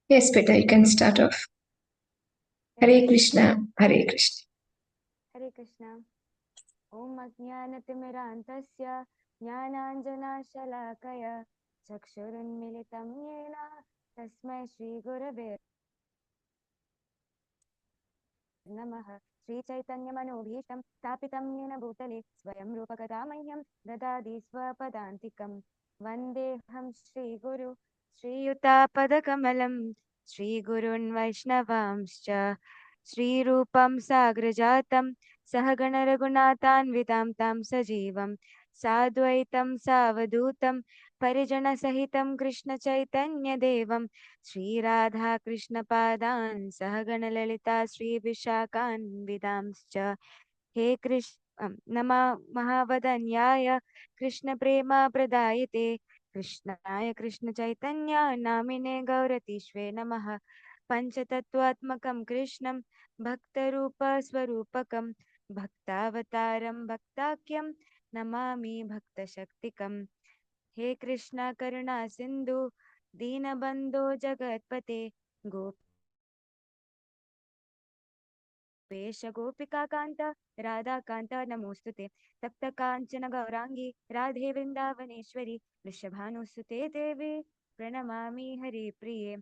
Yes, Peter, you can start off. Hare Krishna, Hare Krishna. Hare Krishna. Om Ajnanatimirantasya Jnananjanashalakaya Chakshurunmilitam Yena Tasmai Shri Gurave Namaha. Shri Chaitanya Manobhishtam Tapitam Yena Bhutale Swayam Rupakadamayam Dadadi Swapadantikam Vandeham Shri Guru Shri Yuta Shri Gurun Vaishnavamscha Shri Rupam Sagrajatam Sahagana Raghunatanvitam Tam Sajivam Sadvaitam Savadutam Parijana Sahitam Krishna Chaitanya Devam Shri Radha Krishna Padan Sahagana Lalita Shri Vishakan Vidamscha He Krishna Nama Mahavadanyaya Krishna Prema Pradayate Krishnaya Krishna Chaitanya Namine Gauratishve Namaha Panchatattvatmakam Krishnam Bhaktarupa Swarupakam Bhaktavataram Bhaktakyam Namami Bhakta Shaktikam हे कृष्णा करुणा सिंधु दीनबंधो जगतपते गोपेश गोपिका कांत राधा कांत नमोस्तुते तप्त कांचन गौरांगी राधे वृंदावनेश्वरी वृषभानुसुते देवी प्रणमामि हरिप्रिये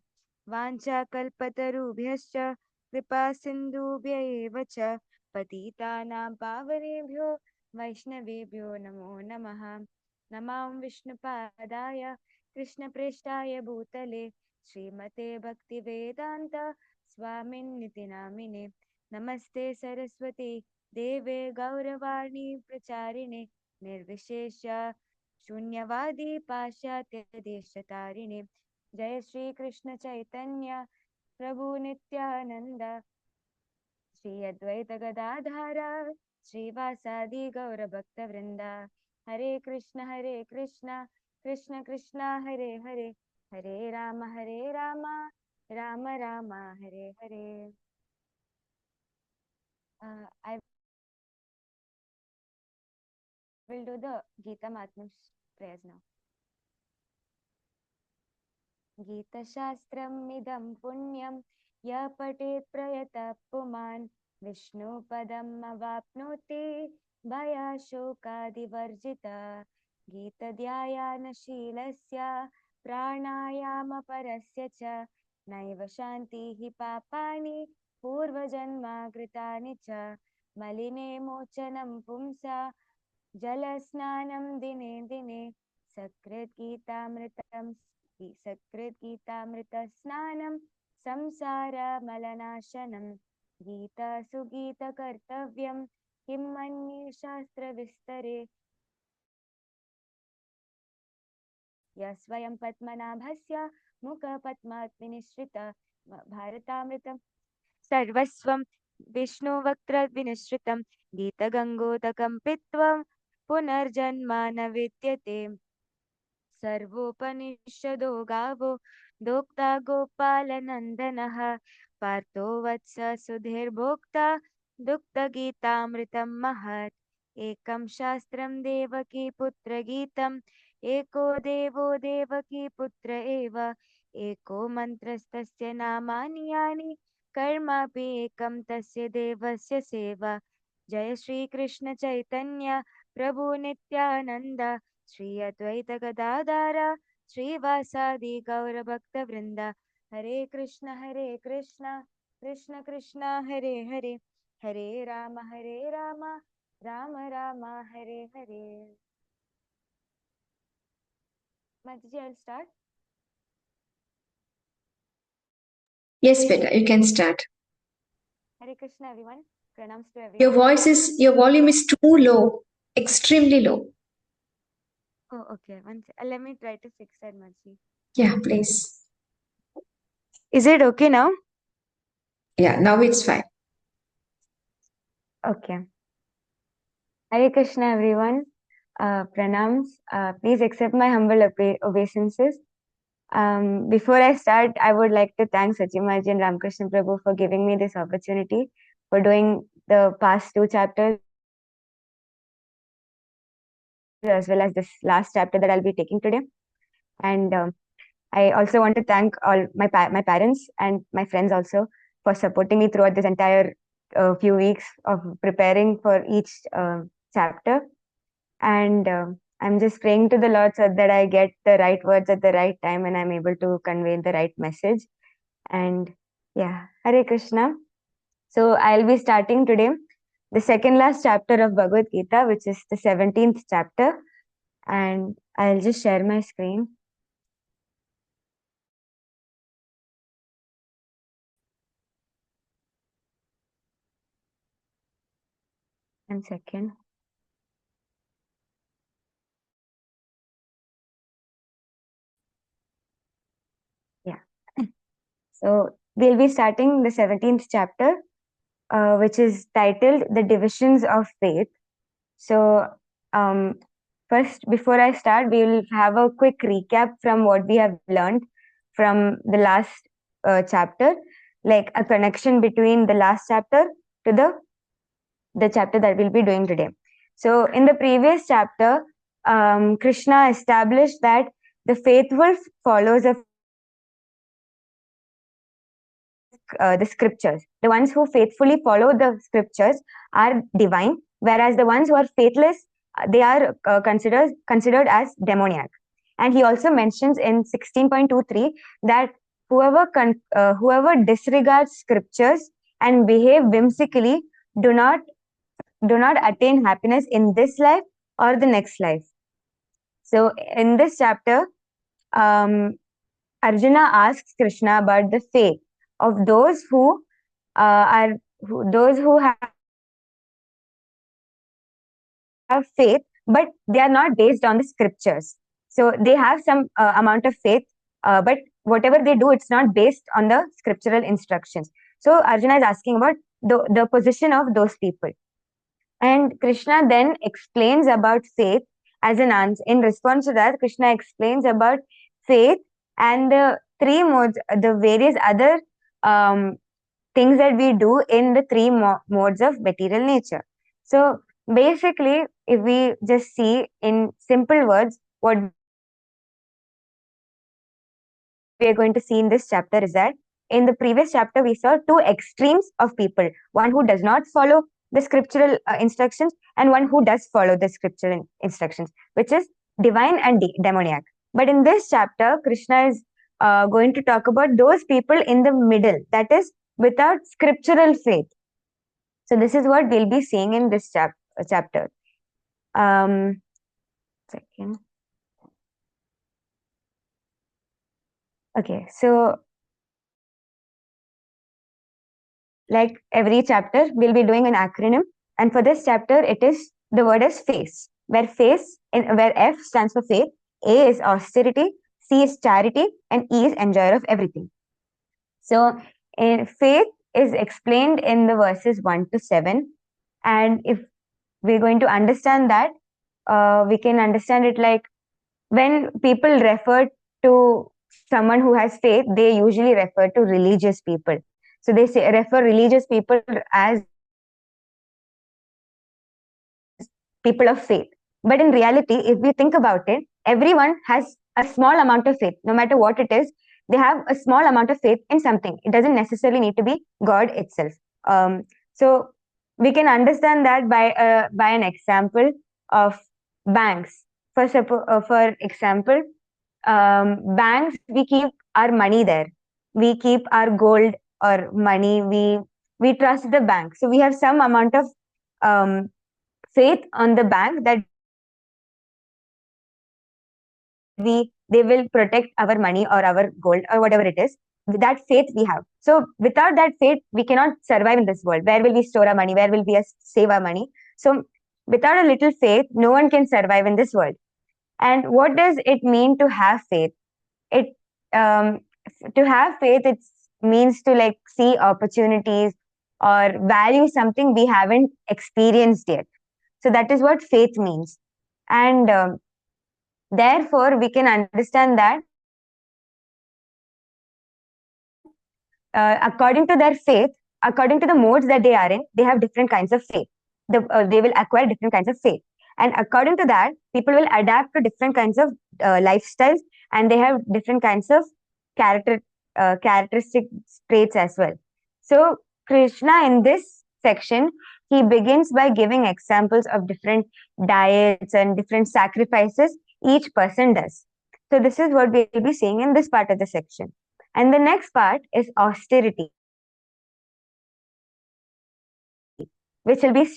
वाञ्छाकल्पतरुभ्यश्च कृपा सिन्धुभ्य एव च पतितानां पावनेभ्यो वैष्णवेभ्यो नमो नमः नमां विष्णुपादाय कृष्णप्रेष्ठाय भूतले श्रीमते भक्तिवेदान्त स्वामिन्निति नामिने नमस्ते सरस्वती देवे गौरवाणी प्रचारिणे निर्विशेष शून्यवादी पाश्चात्य देशतारिणे जय श्री कृष्ण चैतन्य प्रभु नित्यानंद श्री अद्वैत गदाधर श्रीवासादि गौर भक्त वृंदा हरे Krishna Krishna Krishna Hare Hare Hare Ram Ram Ram Hare Hare. I will do the Gita Mahatmya prayers now. Gita Shastram Idam Punyam Ya Patet Prayata Puman Vishnu Padam Avapnoti Bhaya Shokadi Varjita Gita Dhyayana Shilasya Pranayama Parasya Cha Naiva Shanti Hi Papani Purva Janma Kritani Cha Maline Mochanam Pumsa Jalasnanam Dine Dine Sakrit Gītamrita samsara malanashanam Gita sugita kartavyam kim manye shastra vistare yasvayam padmanabhasya mukha padmat vinishrita bharatamritam sarvasvam vishnu vaktra vinishritam Gita gangodakam pitvam punarjanma na vidyate सर्वोपनिषदो गावो दोक्ता गोपालनन्दनः पार्थो वत्स सुधीर्भोक्ता दुग्धगीतामृतं महत् एकं शास्त्रं देवकी पुत्रगीतम् एको देवो देवकी पुत्र एव एको मन्त्रस्तस्य नामानि यानि कर्मापि एकं तस्य देवस्य सेवा जय श्री कृष्ण चैतन्य प्रभु नित्यानंद श्री अद्वैत गदाधर श्रीवासादि गौर भक्त वृंदा हरे Krishna Krishna Krishna Hare Hare Hare Ram Ram Ram Hare Hare. Mataji, I'll start. Yes, Peter, you can start. Hare Krishna everyone. Pranams to everyone. Your volume is too low, extremely low. Oh, okay. Let me try to fix that, Mataji. Yeah, please. Is it okay now? Yeah, now it's fine. Okay. Hare Krishna everyone. Pranams. Please accept my humble obeisances. Before I start, I would like to thank Sachimaji and Ramakrishna Prabhu for giving me this opportunity for doing the past 2 chapters as well as this last chapter that I'll be taking today. And I also want to thank all my parents and my friends also for supporting me throughout this entire few weeks of preparing for each chapter. And I'm just praying to the Lord so that I get the right words at the right time and I'm able to convey the right message. And yeah, Hare Krishna. So I'll be starting today the second last chapter of Bhagavad Gita, which is the 17th chapter. And I'll just share my screen. One second. Yeah. So we'll be starting the 17th chapter, which is titled The Divisions of Faith. So first, before I start, we will have a quick recap from what we have learned from the last chapter, like a connection between the last chapter to the chapter that we'll be doing today. So in the previous chapter, Krishna established that the faithful followers of the scriptures, the ones who faithfully follow the scriptures, are divine, whereas the ones who are faithless, they are considered as demoniac. And he also mentions in 16.23 that whoever disregards scriptures and behave whimsically do not attain happiness in this life or the next life. So in this chapter, Arjuna asks Krishna about the faith of those who those who have faith, but they are not based on the scriptures. So they have some amount of faith, but whatever they do, it's not based on the scriptural instructions. So Arjuna is asking about the position of those people. And Krishna then explains about faith as an answer. In response to that, Krishna explains about faith and the three modes, the various other things that we do in the three modes of material nature. So basically, if we just see in simple words, what we are going to see in this chapter is that in the previous chapter, we saw two extremes of people, one who does not follow the scriptural instructions and one who does follow the scriptural instructions, which is divine and demoniac. But in this chapter, Krishna is going to talk about those people in the middle, that is, without scriptural faith. So this is what we'll be seeing in this chapter. Second. Okay, so like every chapter, we'll be doing an acronym. And for this chapter, it is the word is face, where F stands for faith, A is austerity, C is charity, and E is enjoyer of everything. So faith is explained in the verses 1 to 7. And if we're going to understand that, we can understand it like when people refer to someone who has faith, they usually refer to religious people. So they refer religious people as people of faith. But in reality, if we think about it, everyone has a small amount of faith, no matter what it is. They have a small amount of faith in something. It doesn't necessarily need to be God itself. So we can understand that by an example of banks. For example, banks, we keep our money there. We keep our gold or money. We trust the bank. So we have some amount of faith on the bank that they will protect our money or our gold or whatever it is. That faith we have. So without that faith, we cannot survive in this world. Where will we store our money? Where will we save our money? So without a little faith, no one can survive in this world. And what does it mean to have faith? It to have faith, it means to like see opportunities or value something we haven't experienced yet. So that is what faith means. And therefore, we can understand that according to their faith, according to the modes that they are in, they have different kinds of faith. They will acquire different kinds of faith. And according to that, people will adapt to different kinds of lifestyles and they have different kinds of characteristic traits as well. So Krishna in this section, he begins by giving examples of different diets and different sacrifices each person does. So this is what we'll be seeing in this part of the section. And the next part is austerity, which will be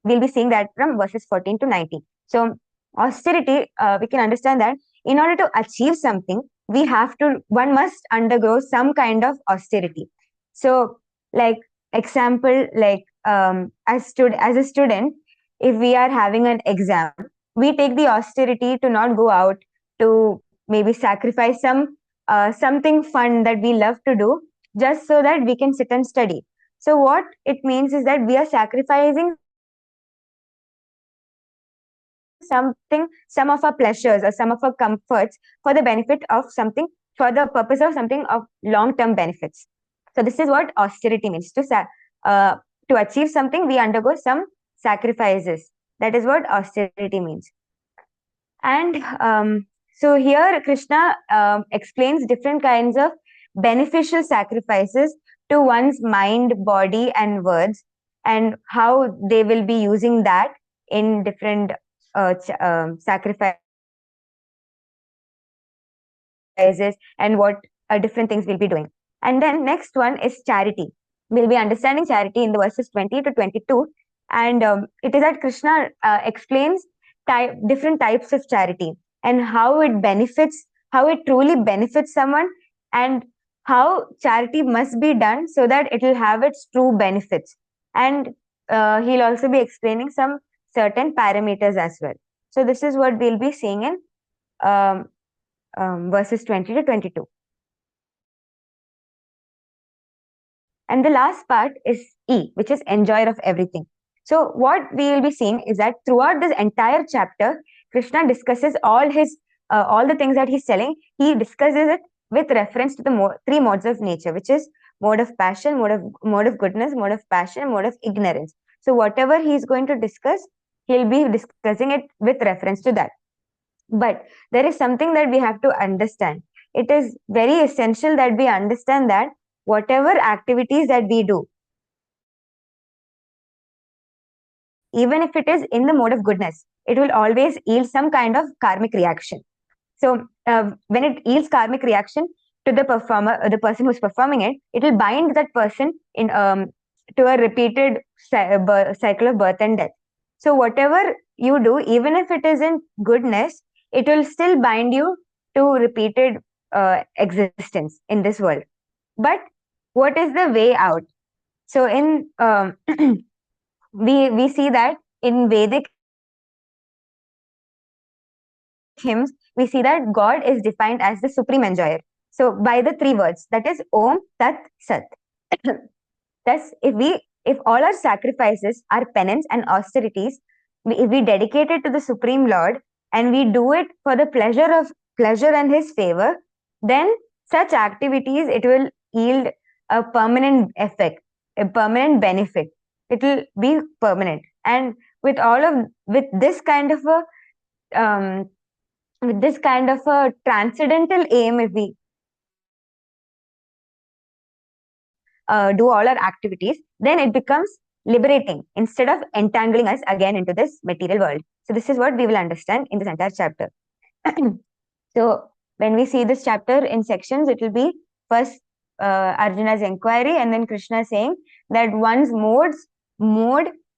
we'll be seeing that from verses 14 to 19. So austerity, we can understand that in order to achieve something, one must undergo some kind of austerity. So like example, like as a student, if we are having an exam, we take the austerity to not go out, to maybe sacrifice something fun that we love to do, just so that we can sit and study. So what it means is that we are sacrificing some of our pleasures or some of our comforts for the benefit of something, for the purpose of something of long-term benefits. So this is what austerity means. To achieve something, we undergo some sacrifices. That is what austerity means. And so here Krishna explains different kinds of beneficial sacrifices to one's mind, body, and words, and how they will be using that in different sacrifices, and what different things we'll be doing. And then next one is charity. We'll be understanding charity in the verses 20 to 22. And it is that Krishna explains different types of charity and how it truly benefits someone, and how charity must be done so that it will have its true benefits. And he'll also be explaining some certain parameters as well. So this is what we'll be seeing in verses 20 to 22. And the last part is E, which is enjoyer of everything. So what we will be seeing is that throughout this entire chapter, Krishna discusses all the things that he's telling. He discusses it with reference to the three modes of nature, which is mode of passion, mode of goodness, mode of passion, mode of ignorance. So whatever he's going to discuss, he'll be discussing it with reference to that. But there is something that we have to understand. It is very essential that we understand that whatever activities that we do, even if it is in the mode of goodness, it will always yield some kind of karmic reaction. So when it yields karmic reaction to the performer, the person who's performing it, it will bind that person in to a repeated cycle of birth and death. So whatever you do, even if it is in goodness, it will still bind you to repeated existence in this world. But what is the way out? So in we see that in Vedic hymns, we see that God is defined as the supreme enjoyer. So by the three words, that is Om Tat Sat. Thus, if all our sacrifices, our penance and austerities, if we dedicate it to the Supreme Lord, and we do it for the pleasure and His favor, then such activities, it will yield a permanent effect, a permanent benefit. It will be permanent. And with this kind of a transcendental aim, if we do all our activities, then it becomes liberating instead of entangling us again into this material world. So this is what we will understand in this entire chapter. So when we see this chapter in sections, it will be first Arjuna's inquiry, and then Krishna saying that one's mode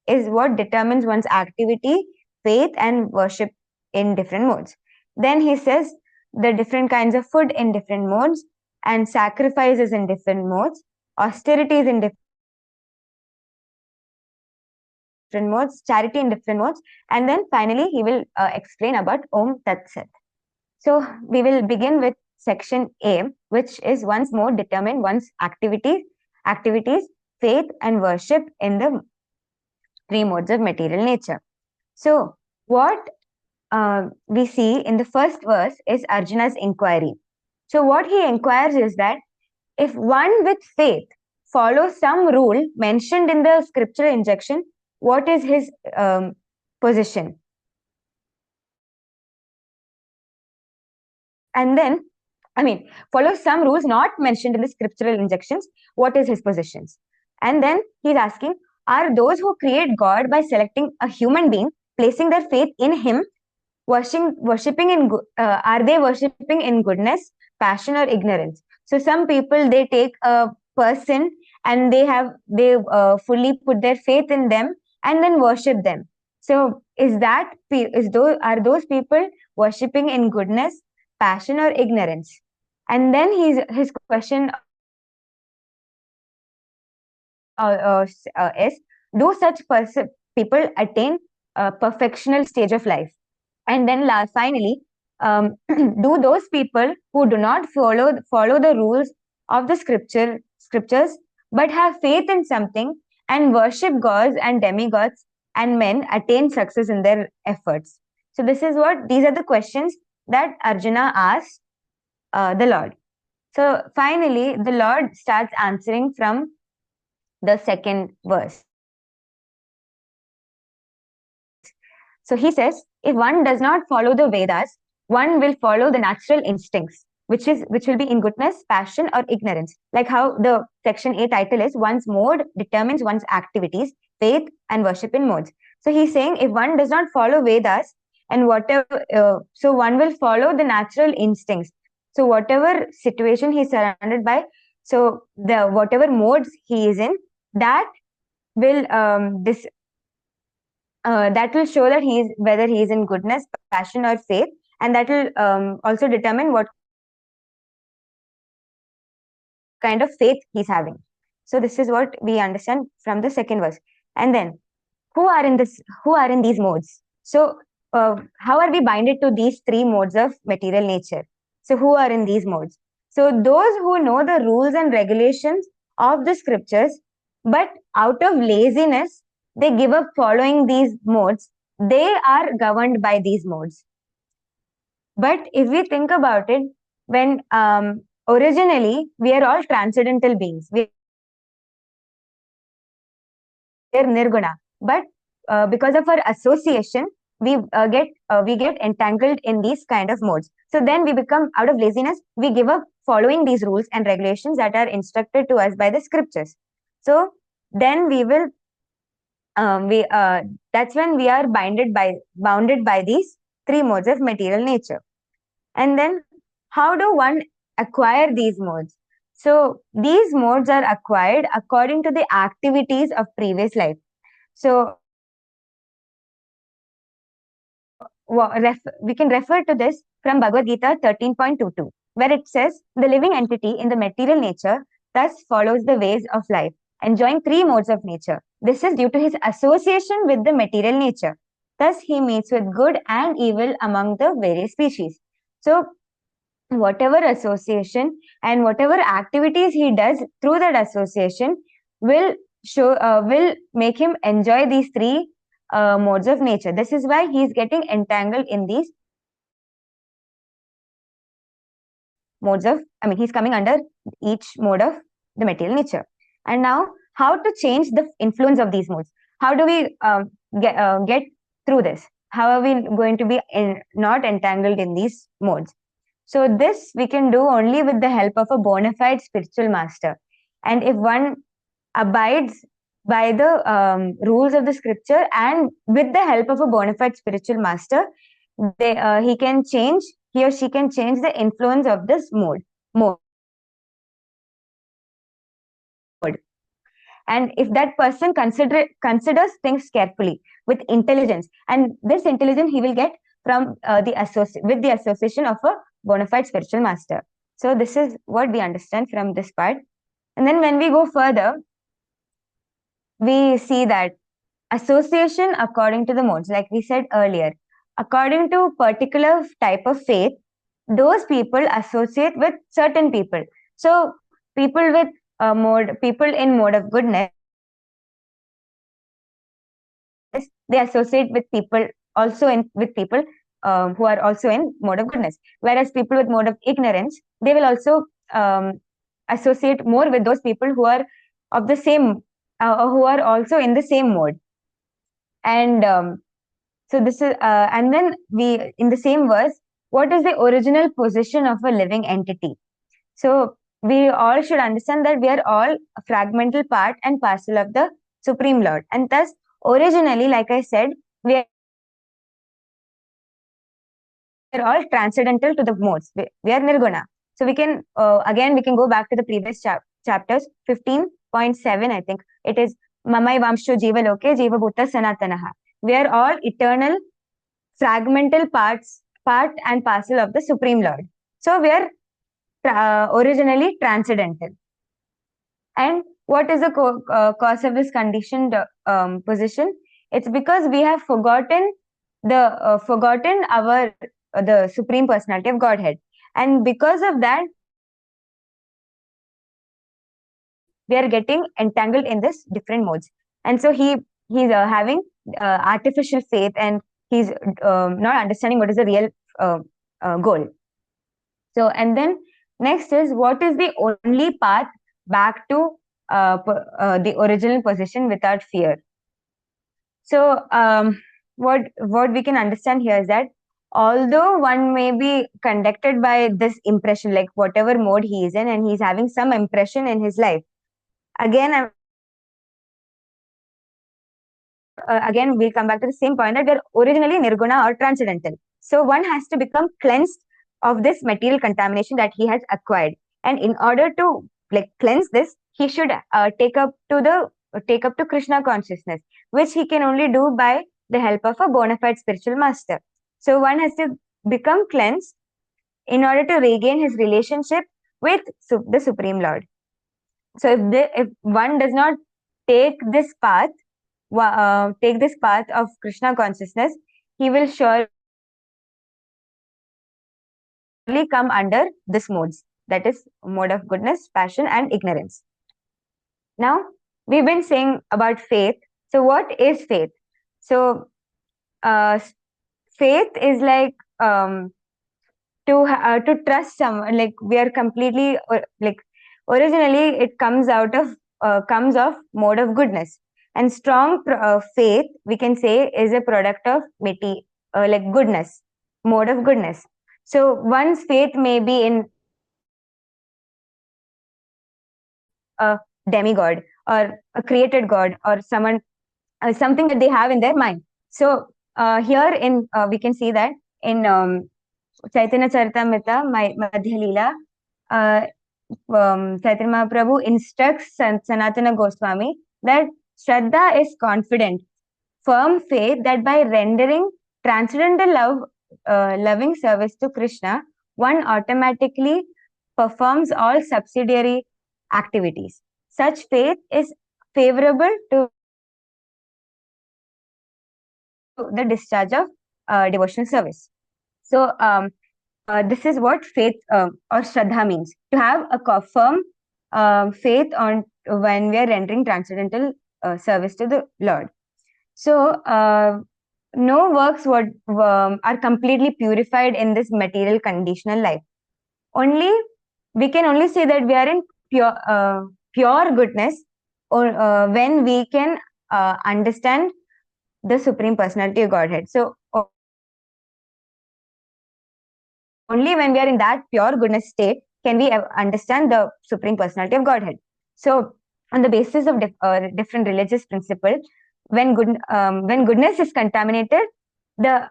is what determines one's activity, faith, and worship in different modes. Then he says the different kinds of food in different modes, and sacrifices in different modes, austerities in different modes, charity in different modes, and then finally he will explain about Om Tat Sat. So we will begin with section A, which is once more determine one's activities, faith, and worship in the three modes of material nature. So what we see in the first verse is Arjuna's inquiry. So what he inquires is that if one with faith follows some rule mentioned in the scriptural injunction, what is his position? and then, follow some rules not mentioned in the scriptural injunctions. What is his positions? And then he's asking, are those who create God by selecting a human being, placing their faith in him, worshipping in are they worshipping in goodness, passion, or ignorance? So some people, they take a person and they fully put their faith in them and then worship them. So are those people worshipping in goodness, passion, or ignorance? And then his question is, do such people attain a perfectional stage of life? And then finally, do those people who do not follow the rules of the scriptures but have faith in something and worship gods and demigods and men attain success in their efforts? So these are the questions that Arjuna asked the Lord. So finally, the Lord starts answering from the second verse. So he says, if one does not follow the Vedas, one will follow the natural instincts, which will be in goodness, passion, or ignorance. Like how the section A title is, one's mode determines one's activities, faith, and worship in modes. So he's saying, if one does not follow Vedas and whatever, so one will follow the natural instincts. So whatever situation he's surrounded by, so the whatever modes he is in, that will that will show that whether he is in goodness, passion, or faith, and that will also determine what kind of faith he's having. So this is what we understand from the second verse. And then, who are in these modes? So how are we binded to these three modes of material nature? So who are in these modes? So those who know the rules and regulations of the scriptures, but out of laziness, they give up following these modes. They are governed by these modes. But if we think about it, when originally we are all transcendental beings, we are nirguna, but because of our association, we get entangled in these kind of modes. So then we become, out of laziness, we give up following these rules and regulations that are instructed to us by the scriptures. So then we will we that's when we are bounded by these three modes of material nature. And then, how do one acquire these modes? So these modes are acquired according to the activities of previous life. So we can refer to this from Bhagavad Geeta 13.22, where it says, the living entity in the material nature thus follows the ways of life, enjoying three modes of nature. This is due to his association with the material nature. Thus, he meets with good and evil among the various species. So, whatever association and whatever activities he does through that association will make him enjoy these three modes of nature. This is why he is getting entangled in these modes of, he's coming under each mode of the material nature. And now, how to change the influence of these modes? How do we get through this? How are we going to be not entangled in these modes? So this we can do only with the help of a bona fide spiritual master. And if one abides by the rules of the scripture and with the help of a bona fide spiritual master, he or she can change the influence of this mode. And if that person considers things carefully with intelligence, and this intelligence he will get from with the association of a bona fide spiritual master. So this is what we understand from this part. And then when we go further, we see that association according to the modes, like we said earlier, according to particular type of faith, those people associate with certain people. So people with people in mode of goodness, they associate with people with people who are also in mode of goodness. Whereas people with mode of ignorance, they will also associate more with those people who are of the same, who are also in the same mode. And so this is, and then we in the same verse what is the original position of a living entity? So we all should understand that we are all a fragmental part and parcel of the Supreme Lord. And thus, originally, like I said, we are all transcendental to the modes. We are nirguna. So we can, again, we can go back to the previous chapters, 15.7, I think. It is Mamai Vamsho Jiva Loke, Jiva Bhuta Sanatanaha. We are all eternal, fragmental part and parcel of the Supreme Lord. So we are originally transcendental. And what is the cause of this conditioned position? It's because we have forgotten our the Supreme Personality of Godhead, and because of that, we are getting entangled in this different modes. And so he's having artificial faith, and he's not understanding what is the real goal. So, and then next is, what is the only path back to the original position without fear? So, what we can understand here is that although one may be conducted by this impression, like whatever mode he is in, and he's having some impression in his life, again, again, we'll come back to the same point that we're originally nirguna or transcendental. So one has to become cleansed of this material contamination that he has acquired, and in order to like cleanse this, he should take up to Krishna consciousness, which he can only do by the help of a bona fide spiritual master. So one has to become cleansed in order to regain his relationship with the Supreme Lord. So if one does not take this path of Krishna consciousness, he will surely come under this modes, that is mode of goodness, passion, and ignorance. Now, we've been saying about faith. So what is faith? So faith is like to trust someone. Like we are completely like originally it comes of mode of goodness, and strong faith, we can say, is a product of like goodness, mode of goodness. So one's faith may be in a demigod or a created god or someone, something that they have in their mind. So here in we can see that in Chaitanya Charitamrita, Madhya Leela, Chaitanya Mahaprabhu instructs Sanatana Goswami that Shraddha is confident, firm faith that by rendering transcendental loving service to Krishna, one automatically performs all subsidiary activities. Such faith is favorable to the discharge of devotional service. So, this is what faith or Shraddha means: to have a firm faith on when we are rendering transcendental service to the Lord. So, no works are completely purified in this material conditional life. We can only say that we are in pure goodness, or when we can understand the Supreme Personality of Godhead. So only when we are in that pure goodness state can we understand the Supreme Personality of Godhead. So on the basis of different religious principles, when goodness is contaminated, our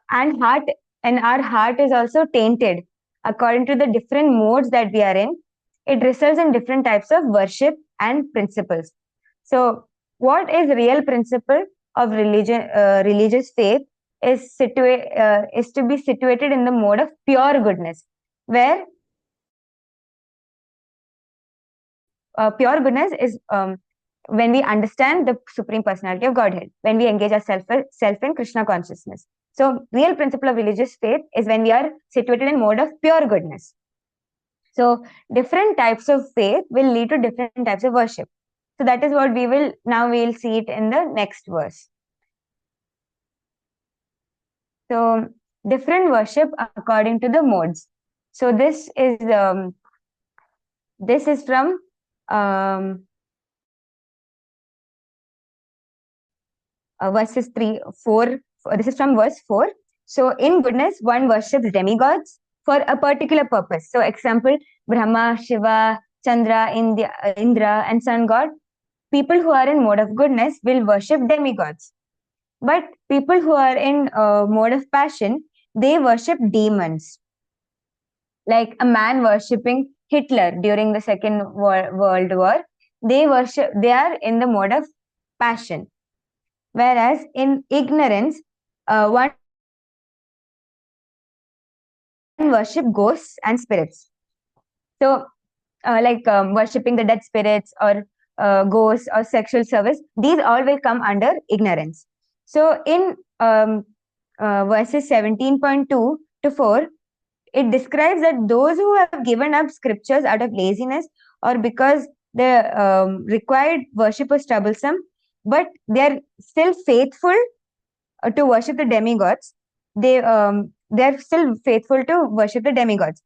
heart is also tainted according to the different modes that we are in. It results in different types of worship and principles. So what is real principle of religious faith is to be situated in the mode of pure goodness, where pure goodness is when we understand the Supreme Personality of Godhead, when we engage ourselves in Krishna consciousness. So real principle of religious faith is when we are situated in mode of pure goodness. So different types of faith will lead to different types of worship. So that is what we'll see it in the next verse. So different worship according to the modes. So this is from verses 3, 4. This is from verse 4. So in goodness, one worships demigods, for a particular purpose. So example, Brahma, Shiva, Chandra, Indra, and sun god. People who are in mode of goodness will worship demigods. But people who are in mode of passion, they worship demons. Like a man worshipping Hitler during the Second World War, they are in the mode of passion. Whereas in ignorance, one worship ghosts and spirits. So, worshipping the dead spirits or ghosts or sexual service, these all will come under ignorance. So, in verses 17.2 to 4, it describes that those who have given up scriptures out of laziness or because the required worship was troublesome, but they are still faithful to worship the demigods. They are still faithful to worship the demigods.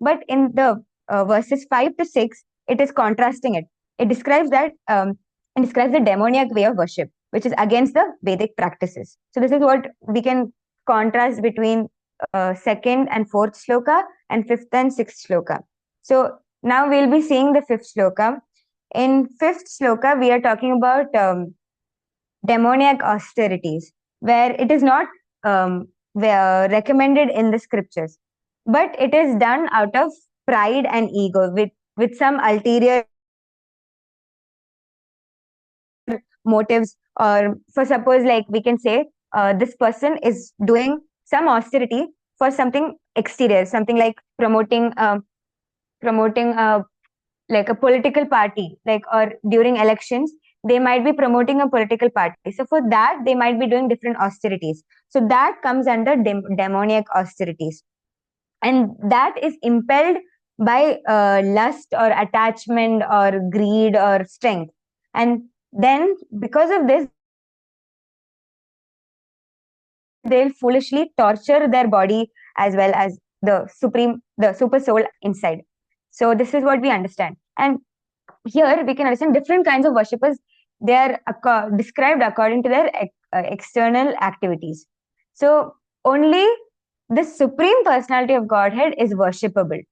But in the verses 5 to 6, it is contrasting it. It describes that it describes the demoniac way of worship, which is against the Vedic practices. So this is what we can contrast between second and fourth shloka and fifth and sixth shloka. So now we'll be seeing the fifth shloka. In fifth shloka, we are talking about demoniac austerities, where it is not recommended in the scriptures, but it is done out of pride and ego with some ulterior motives. Or for suppose, like we can say, this person is doing some austerity for something exterior, something like promoting like a political party, like, or during elections they might be promoting a political party, so for that they might be doing different austerities. So that comes under demoniac austerities, and that is impelled by lust or attachment or greed or strength. And then because of this, they'll foolishly torture their body as well as the super soul inside. So this is what we understand. And here we can understand different kinds of worshippers. They are described according to their external activities. So only the Supreme Personality of Godhead is worshipable.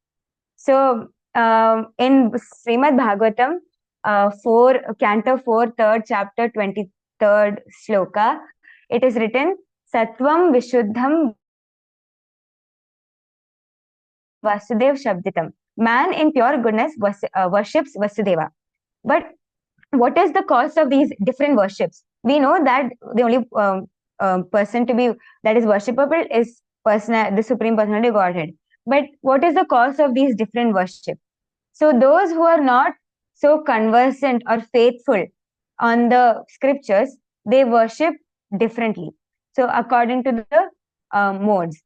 So in Srimad Bhagavatam, Canto 4, 3rd chapter, 23rd shloka, it is written, Satvam Vishuddham Vasudev Shabditam. Man in pure goodness worships Vasudeva. But what is the cause of these different worships? We know that the only person to be that is worshipable is the Supreme Personality of Godhead. But what is the cause of these different worship? So those who are not so conversant or faithful on the scriptures, they worship differently. So according to the modes.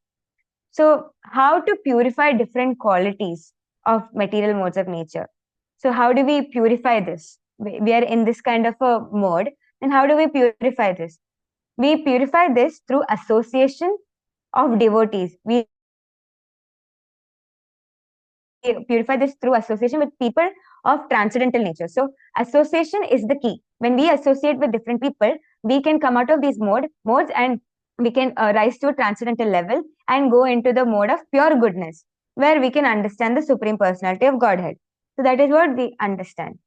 So how to purify different qualities of material modes of nature? So how do we purify this? We are in this kind of a mode, and how do we purify this? We purify this through association of devotees. We purify this through association with people of transcendental nature. So association is the key. When we associate with different people, we can come out of these modes, and we can rise to a transcendental level and go into the mode of pure goodness, where we can understand the Supreme Personality of Godhead. So that is what we understand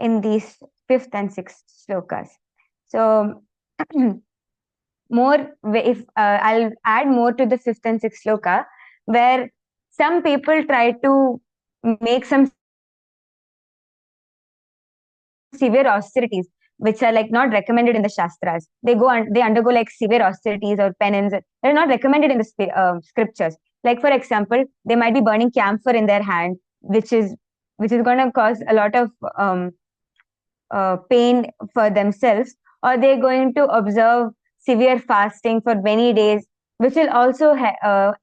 in these fifth and sixth shlokas. So more, if I'll add more to the fifth and sixth shloka, where some people try to make some severe austerities which are like not recommended in the shastras. They undergo like severe austerities or penance. They're not recommended in the scriptures. Like for example, they might be burning camphor in their hand, which is going to cause a lot of pain for themselves, or they're going to observe severe fasting for many days, which will also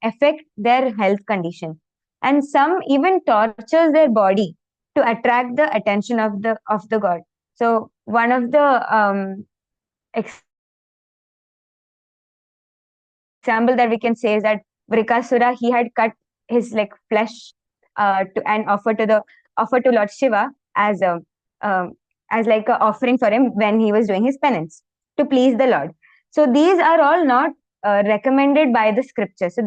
affect their health condition. And some even tortures their body to attract the attention of the god. So one of the example that we can say is that Vrikasura, he had cut his like flesh and offer to Lord Shiva as a as like a offering for him when he was doing his penance to please the Lord. So these are all not recommended by the scripture. So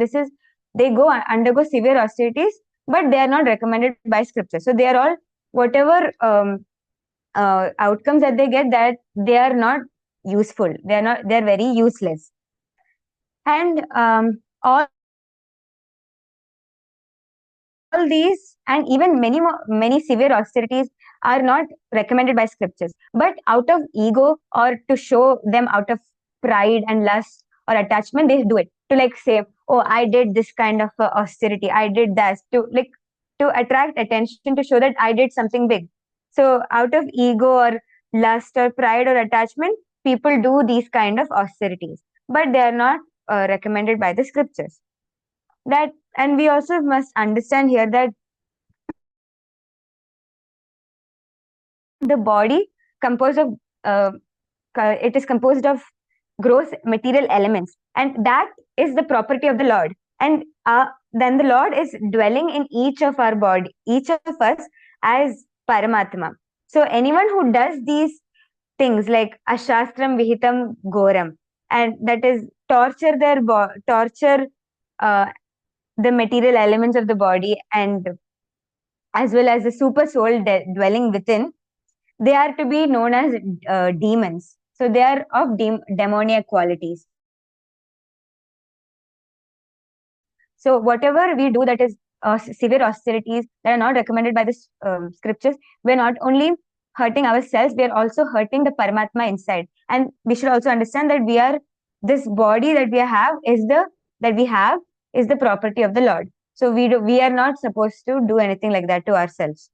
they undergo severe austerities, but they are not recommended by scripture. So they are all, whatever outcomes that they get, that they are not useful. They're very useless. And all these and even many severe austerities are not recommended by scriptures, but out of ego, or to show them out of pride and lust or attachment, they do it to like say, oh, I did this kind of austerity, I did that, to attract attention, to show that I did something big. So out of ego or lust or pride or attachment, people do these kind of austerities, but they are not recommended by the scriptures. That, and we also must understand here that the body composed of it is composed of gross material elements, and that is the property of the Lord. And then the Lord is dwelling in each of our body, each of us, as Paramatma. So anyone who does these things like ashastram vihitam goram, and that is torture uh, the material elements of the body, and as well as the super soul dwelling within, they are to be known as demons. So they are of demoniac qualities. So whatever we do that is severe austerities that are not recommended by the scriptures, we're not only hurting ourselves, we are also hurting the Paramatma inside. And we should also understand that this body that we have is the property of the Lord. So we are not supposed to do anything like that to ourselves.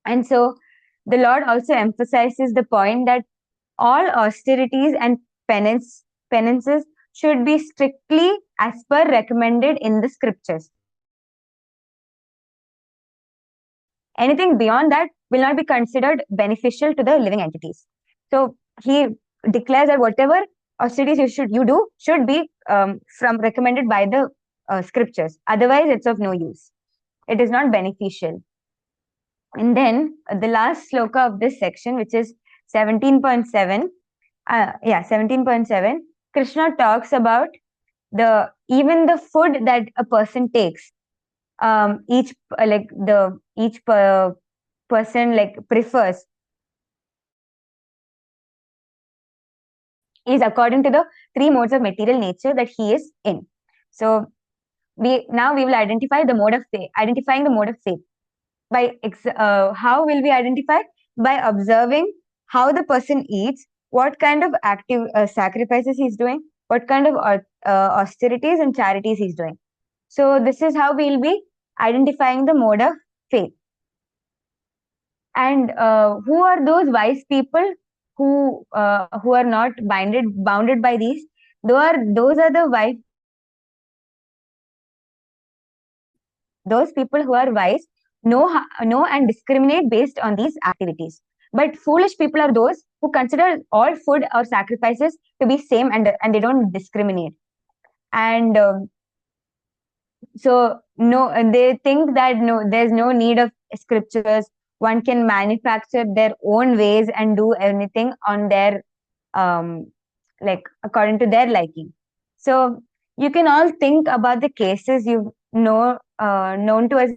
And so the Lord also emphasizes the point that all austerities and penances should be strictly as per recommended in the scriptures. Anything beyond that will not be considered beneficial to the living entities. So he declares that whatever austerities you do should be from recommended by the scriptures. Otherwise, it's of no use. It is not beneficial. And then the last sloka of this section, which is 17.7, 17.7, Krishna talks about even the food that a person takes. Each person like prefers is according to the three modes of material nature that he is in. So we will identify the mode of faith, identifying the mode of faith. How will we identify? By observing how the person eats, what kind of active sacrifices he's doing, what kind of austerities and charities he's doing. So this is how we'll be identifying the mode of faith. And who are those wise people who are not bounded by these? Those are the wise. Those people who are wise know and discriminate based on these activities. But foolish people are those who consider all food or sacrifices to be same, and they don't discriminate. And so no, they think that no, there's no need of scriptures. One can manufacture their own ways and do anything on their like according to their liking. So you can all think about the cases you've known to us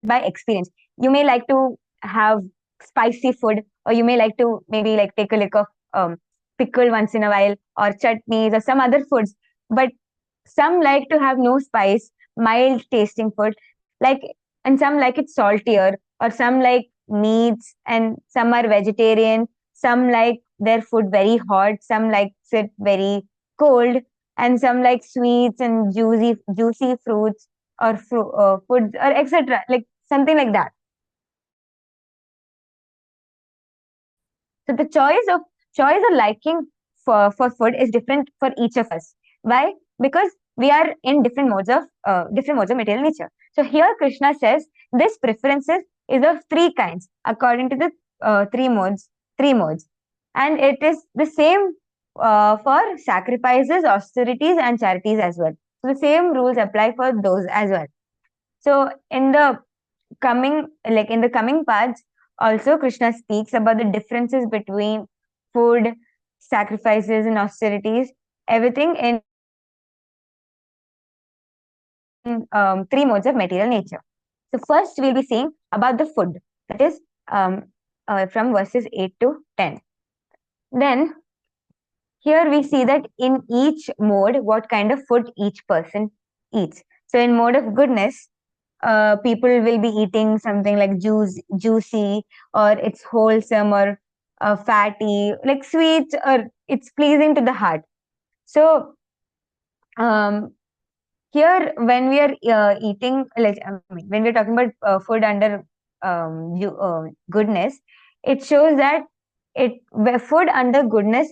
by experience. You may like to have spicy food, or you may like to maybe like take a lick of pickle once in a while, or chutneys or some other foods. But some like to have no spice, mild tasting food, like, and some like it saltier, or some like meats, and some are vegetarian, some like their food very hot, some likes it very cold, and some like sweets and juicy fruits, or foods, or etc., like something like that. So the choice or liking for food is different for each of us. Why? Because we are in different modes of material nature. So here Krishna says this preferences is of three kinds according to the three modes, and it is the same for sacrifices, austerities, and charities as well. So the same rules apply for those as well. So in the coming parts, also Krishna speaks about the differences between food, sacrifices and austerities, everything in three modes of material nature. So first we'll be seeing about the food, that is from verses 8 to 10. Then here we see that in each mode, what kind of food each person eats. So in mode of goodness, people will be eating something like juicy, or it's wholesome, or fatty, like sweet, or it's pleasing to the heart. So um, here, when we are eating, like when we're talking about food under goodness, it shows that food under goodness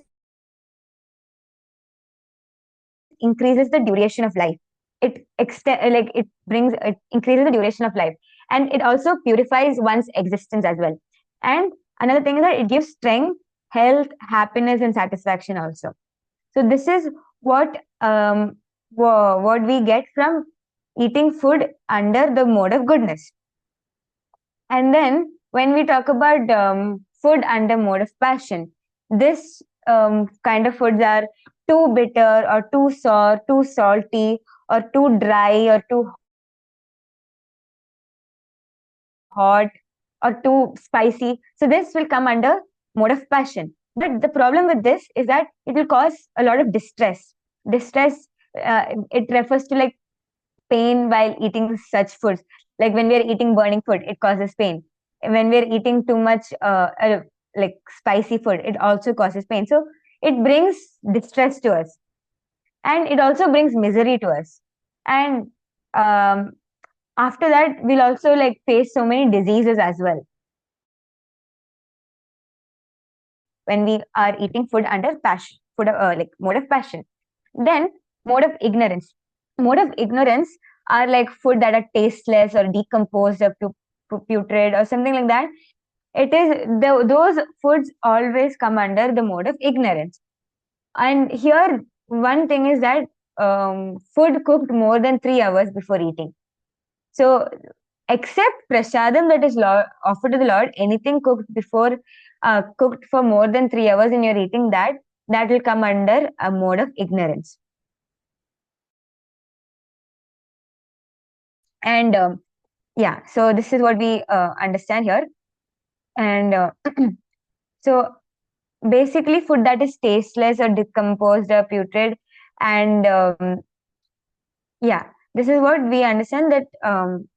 increases the duration of life. It increases the duration of life, and it also purifies one's existence as well. And another thing is that it gives strength, health, happiness, and satisfaction also. So this is what what we get from eating food under the mode of goodness. And then when we talk about food under mode of passion, this kind of foods are too bitter, or too sour, too salty, or too dry, or too hot, or too spicy. So this will come under mode of passion. But the problem with this is that it will cause a lot of distress. Distress, it refers to like pain while eating such foods. Like when we are eating burning food, it causes pain. When we are eating too much like spicy food, it also causes pain. So it brings distress to us, and it also brings misery to us. And um, after that, we'll also like face so many diseases as well when we are eating food under passion, like mode of passion. Then mode of ignorance. Mode of ignorance are like food that are tasteless or decomposed or putrid or something like that. It is those foods always come under the mode of ignorance. And here one thing is that food cooked more than 3 hours before eating. So except prasadam, that is offered to the Lord, anything cooked for more than 3 hours and you're eating that, that will come under a mode of ignorance. And yeah, so this is what we understand here. And so basically food that is tasteless or decomposed or putrid, and yeah, this is what we understand, that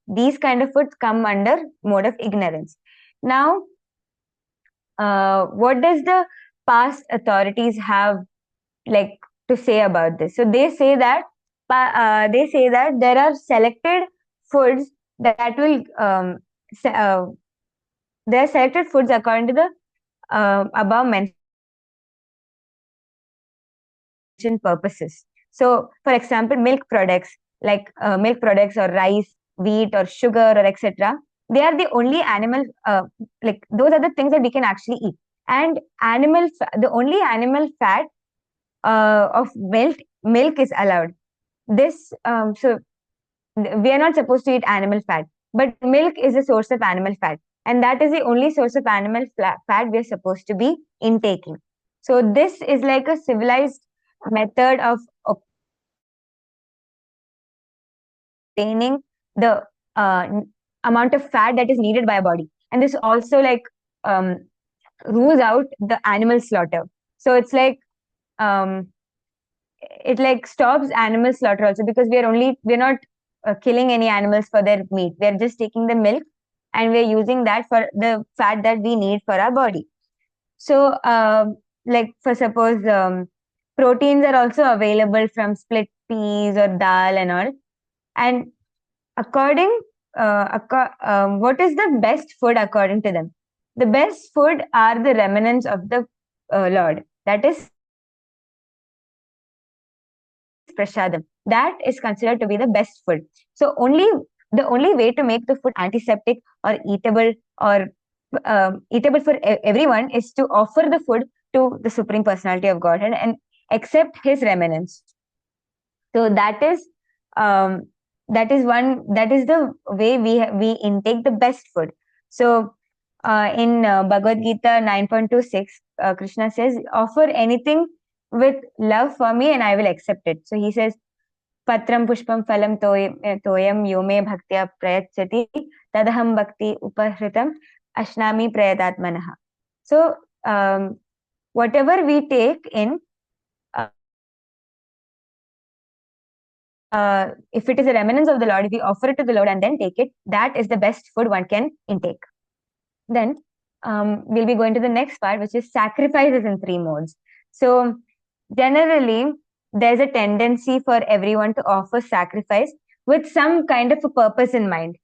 these kind of foods come under mode of ignorance. Now what does the past authorities have like to say about this? So they say that there are selected foods that will there are selected foods according to the above mentioned purposes. So, for example, milk products or rice, wheat or sugar or etc. They are the only animal, like those are the things that we can actually eat. And the only animal fat of milk is allowed. So we are not supposed to eat animal fat, but milk is a source of animal fat, and that is the only source of animal fat we are supposed to be intaking. So this is like a civilized method of obtaining the amount of fat that is needed by a body, and this also like um, rules out the animal slaughter. So it's like um, it like stops animal slaughter also, because we're not killing any animals for their meat. We're just taking the milk and we're using that for the fat that we need for our body. So like for suppose proteins are also available from split peas or dal and all. And what is the best food according to them? The best food are the remnants of the Lord, that is prasadam. That is considered to be the best food. So the only way to make the food antiseptic or eatable for everyone is to offer the food to the Supreme Personality of Godhead and accept His remnants. So um, that is the way we intake the best food. So in Bhagavad Gita 9.26, Krishna says, offer anything with love for me and I will accept it. So he says, Patram pushpam phalam toyam yome bhaktya prayachati tadaham bhakti upahritam ashnami prayadatmanaha. So whatever we take in, if it is a remnants of the Lord, if we offer it to the Lord and then take it, that is the best food one can intake. Then we'll be going to the next part, which is sacrifices in three modes. So generally, there's a tendency for everyone to offer sacrifice with some kind of a purpose in mind.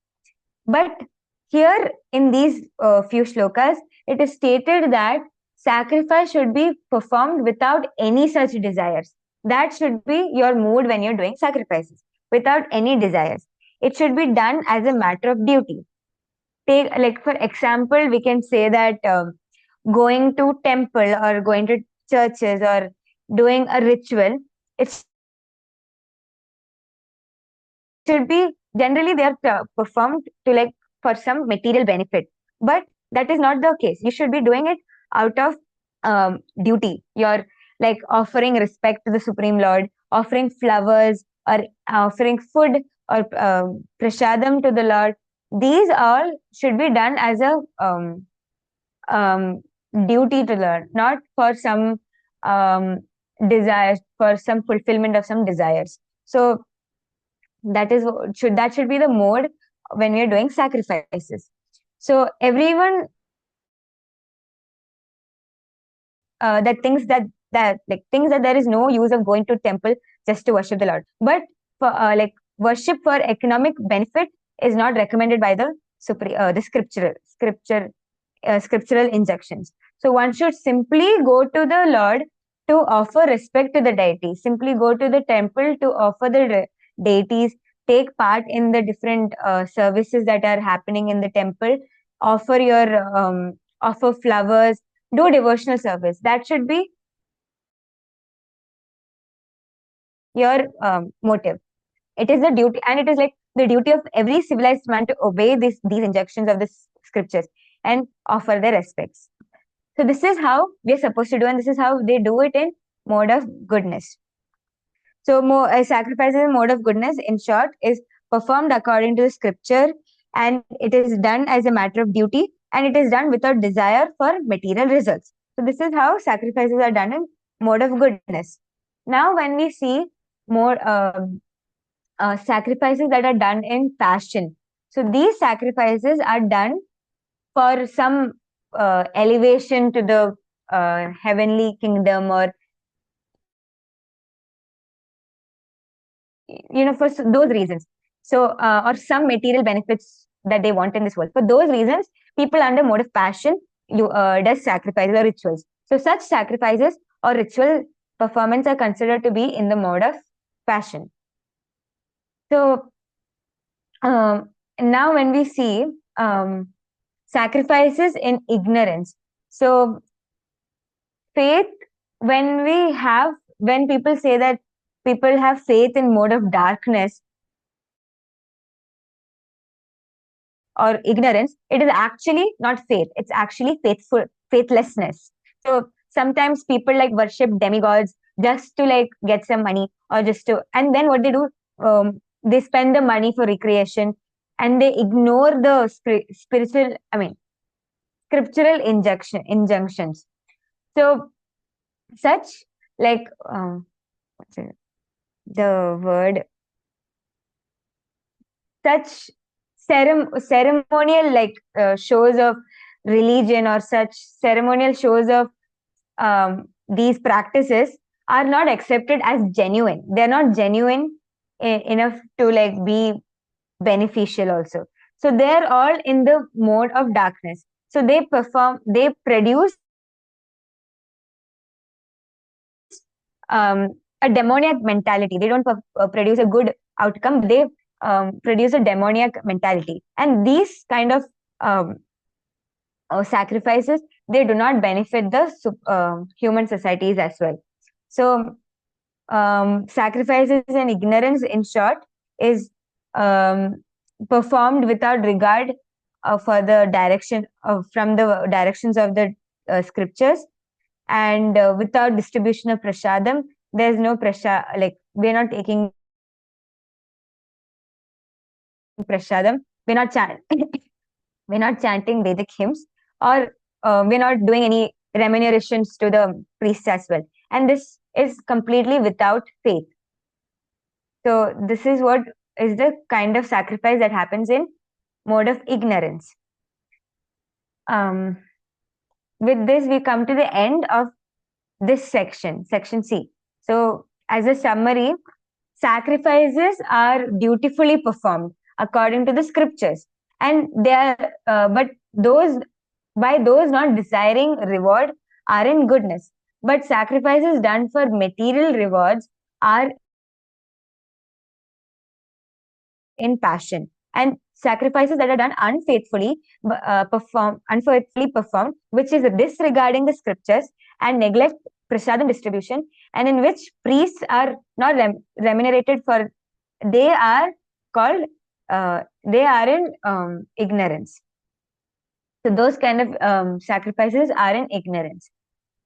But here in these few shlokas, it is stated that sacrifice should be performed without any such desires. That should be your mood when you're doing sacrifices, without any desires. It should be done as a matter of duty. Take, like for example, we can say that going to temple or going to churches or doing a ritual, it should be generally they are performed to like for some material benefit, but that is not the case. You should be doing it out of duty. You're like offering respect to the Supreme Lord, offering flowers or offering food or prasadam to the Lord. These all should be done as a um, duty to learn, not for some desires, for some fulfillment of some desires. So that should be the mode when we are doing sacrifices. So everyone that thinks that like thinks that there is no use of going to temple just to worship the Lord, but for like worship for economic benefit is not recommended by the scriptural injunctions. So one should simply go to the Lord to offer respect to the deity, simply go to the temple to offer the deities, take part in the different services that are happening in the temple, offer your offer flowers, do devotional service. That should be your motive. It is the duty, and it is like the duty of every civilized man to obey these injunctions of the scriptures and offer their respects. So this is how we are supposed to do, and this is how they do it in mode of goodness. So sacrifice is a mode of goodness, in short, is performed according to the scripture, and it is done as a matter of duty, and it is done without desire for material results. So this is how sacrifices are done in mode of goodness. Now, when we see more sacrifices that are done in passion, so these sacrifices are done for some elevation to the heavenly kingdom, or for those reasons. So or some material benefits that they want in this world. For those reasons, people under mode of passion does sacrifices or rituals. So such sacrifices or ritual performance are considered to be in the mode of passion. So now when we see sacrifices in ignorance, so faith, when people say that people have faith in mode of darkness or ignorance, it is actually not faith, it's actually faithlessness. So sometimes people like worship demigods just to like get some money, or just to, and then what they do, they spend the money for recreation, and they ignore the spiritual, scriptural injunctions. So such like what's it, the word such ceremonial like shows of religion, or such ceremonial shows of these practices are not accepted as genuine. They're not genuine enough to like be beneficial also. So they're all in the mode of darkness. So they produce a demoniac mentality. They don't produce a good outcome. They produce a demoniac mentality, and these kind of sacrifices, they do not benefit the human societies as well. So sacrifices and ignorance, in short, is performed without regard for the direction from the directions of the scriptures, and without distribution of prasadam, there's no prasad, like we're not taking prasadam, we're not we're not chanting Vedic hymns, or we're not doing any remunerations to the priests as well. And this is completely without faith. So this is what is the kind of sacrifice that happens in mode of ignorance. With this, we come to the end of this section, section C. So as a summary, sacrifices are dutifully performed according to the scriptures, and they are, but those by those not desiring reward are in goodness. But sacrifices done for material rewards are in passion, and sacrifices that are done unfaithfully performed, which is disregarding the scriptures and neglect prasadam distribution, and in which priests are not remunerated for, they are called, they are in ignorance. So those kind of sacrifices are in ignorance.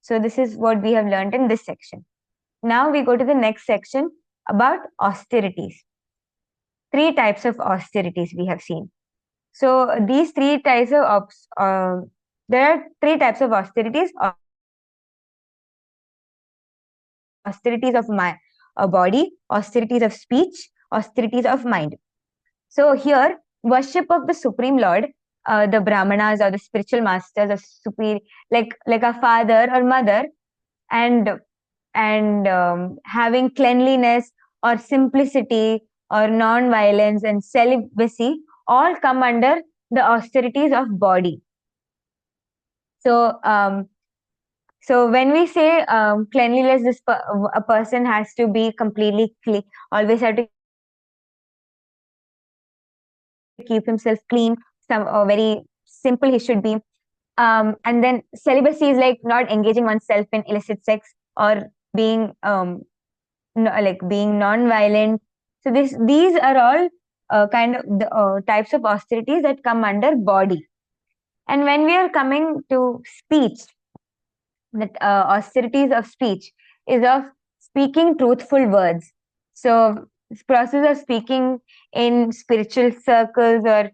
So this is what we have learned in this section. Now we go to the next section about austerities. 3 types of austerities we have seen. So these 3 types of there are 3 types of austerities: austerities of my body, austerities of speech, austerities of mind. So here, worship of the Supreme Lord, the Brahmanas or the spiritual masters or superior, like a father or mother, and having cleanliness or simplicity or non-violence and celibacy all come under the austerities of body. So so when we say cleanliness, a person has to be completely clean, always have to keep himself clean, some very simple he should be. And then celibacy is like not engaging oneself in illicit sex or being being non-violent. So these are all kind of the types of austerities that come under body. And when we are coming to speech, that austerities of speech is of speaking truthful words. So this process of speaking in spiritual circles or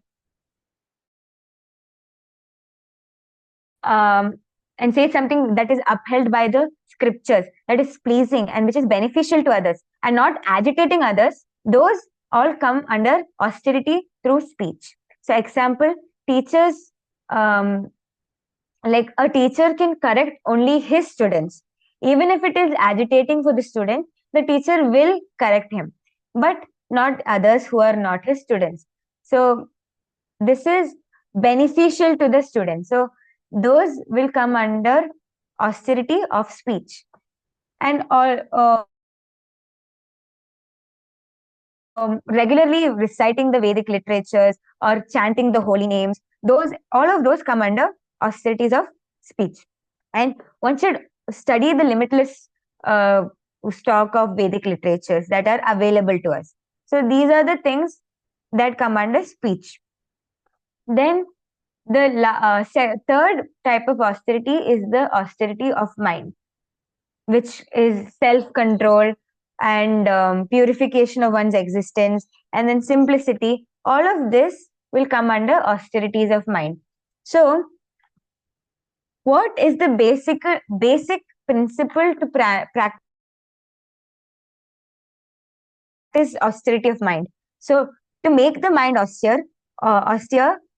and say something that is upheld by the scriptures, that is pleasing and which is beneficial to others and not agitating others, those all come under austerity through speech. So example, teachers, like a teacher can correct only his students. Even if it is agitating for the student, the teacher will correct him, but not others who are not his students. So this is beneficial to the student. So those will come under austerity of speech. And all regularly reciting the Vedic literatures or chanting the holy names, those all of those come under austerities of speech. And one should study the limitless stock of Vedic literatures that are available to us. So these are the things that come under speech. Then the third type of austerity is the austerity of mind, which is self-control and purification of one's existence, and then simplicity. All of this will come under austerities of mind. So what is the basic principle to practice austerity of mind? So to make the mind austere,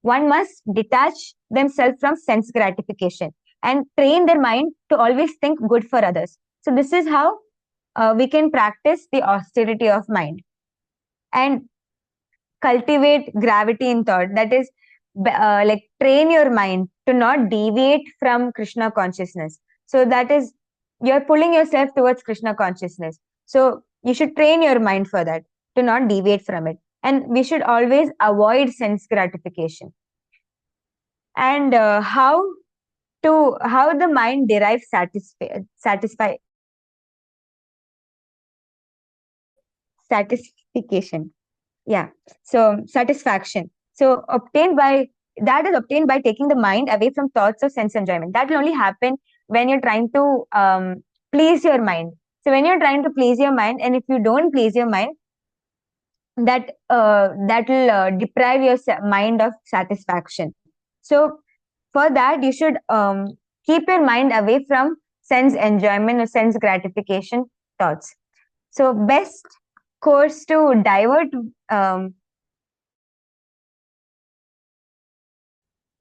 one must detach themselves from sense gratification and train their mind to always think good for others. So this is how we can practice the austerity of mind and cultivate gravity in thought. That is, like train your mind to not deviate from Krishna consciousness. So that is, you're pulling yourself towards Krishna consciousness. So you should train your mind for that, to not deviate from it. And we should always avoid sense gratification. And how the mind derives satisfaction. Yeah. So satisfaction. So obtained by taking the mind away from thoughts of sense enjoyment. That will only happen when you're trying to please your mind. So when you're trying to please your mind, and if you don't please your mind, that will deprive your mind of satisfaction. So for that, you should keep your mind away from sense enjoyment or sense gratification thoughts. So best course to divert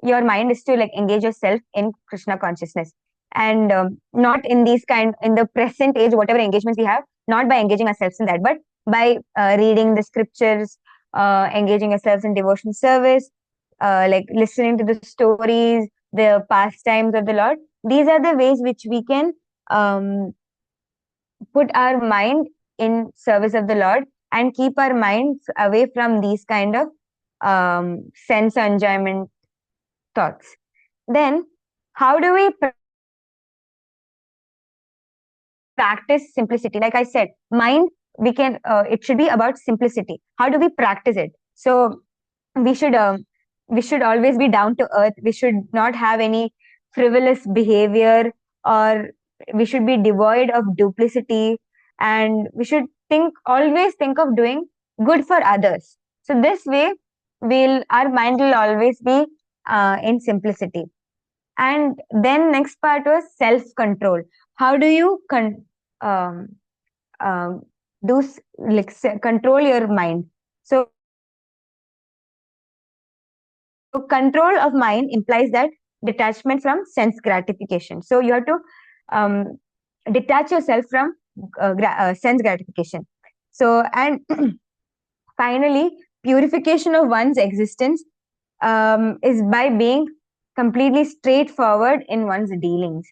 your mind is to like engage yourself in Krishna consciousness, and not in these kind in the present age, whatever engagements we have, not by engaging ourselves in that, but by reading the scriptures, engaging ourselves in devotion service, like listening to the stories, the pastimes of the Lord. These are the ways which we can put our mind in service of the Lord and keep our minds away from these kind of sense enjoyment thoughts. Then, how do we practice simplicity? Like I said, mind, it should be about simplicity. How do we practice it? So, we should, we should always be down to earth. We should not have any frivolous behavior, or we should be devoid of duplicity, and we should always think of doing good for others. So, this way, our mind will always be in simplicity. And then next part was self control. How do you um, um, control your mind? So control of mind implies that detachment from sense gratification. So you have to um, detach yourself from sense gratification. So, and finally, purification of one's existence is by being completely straightforward in one's dealings.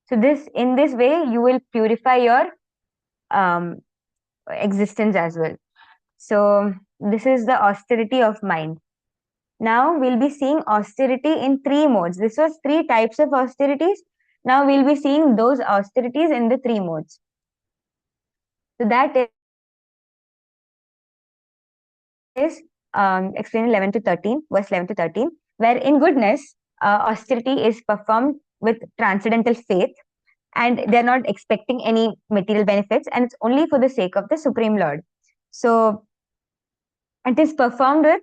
So in this way, you will purify your um, existence as well. So this is the austerity of mind. Now we'll be seeing austerity in three modes. This was three types of austerities. Now we'll be seeing those austerities in the three modes. So that is explained 11 to 13, verse 11 to 13, where in goodness, austerity is performed with transcendental faith, and they're not expecting any material benefits, and it's only for the sake of the Supreme Lord. So it is performed with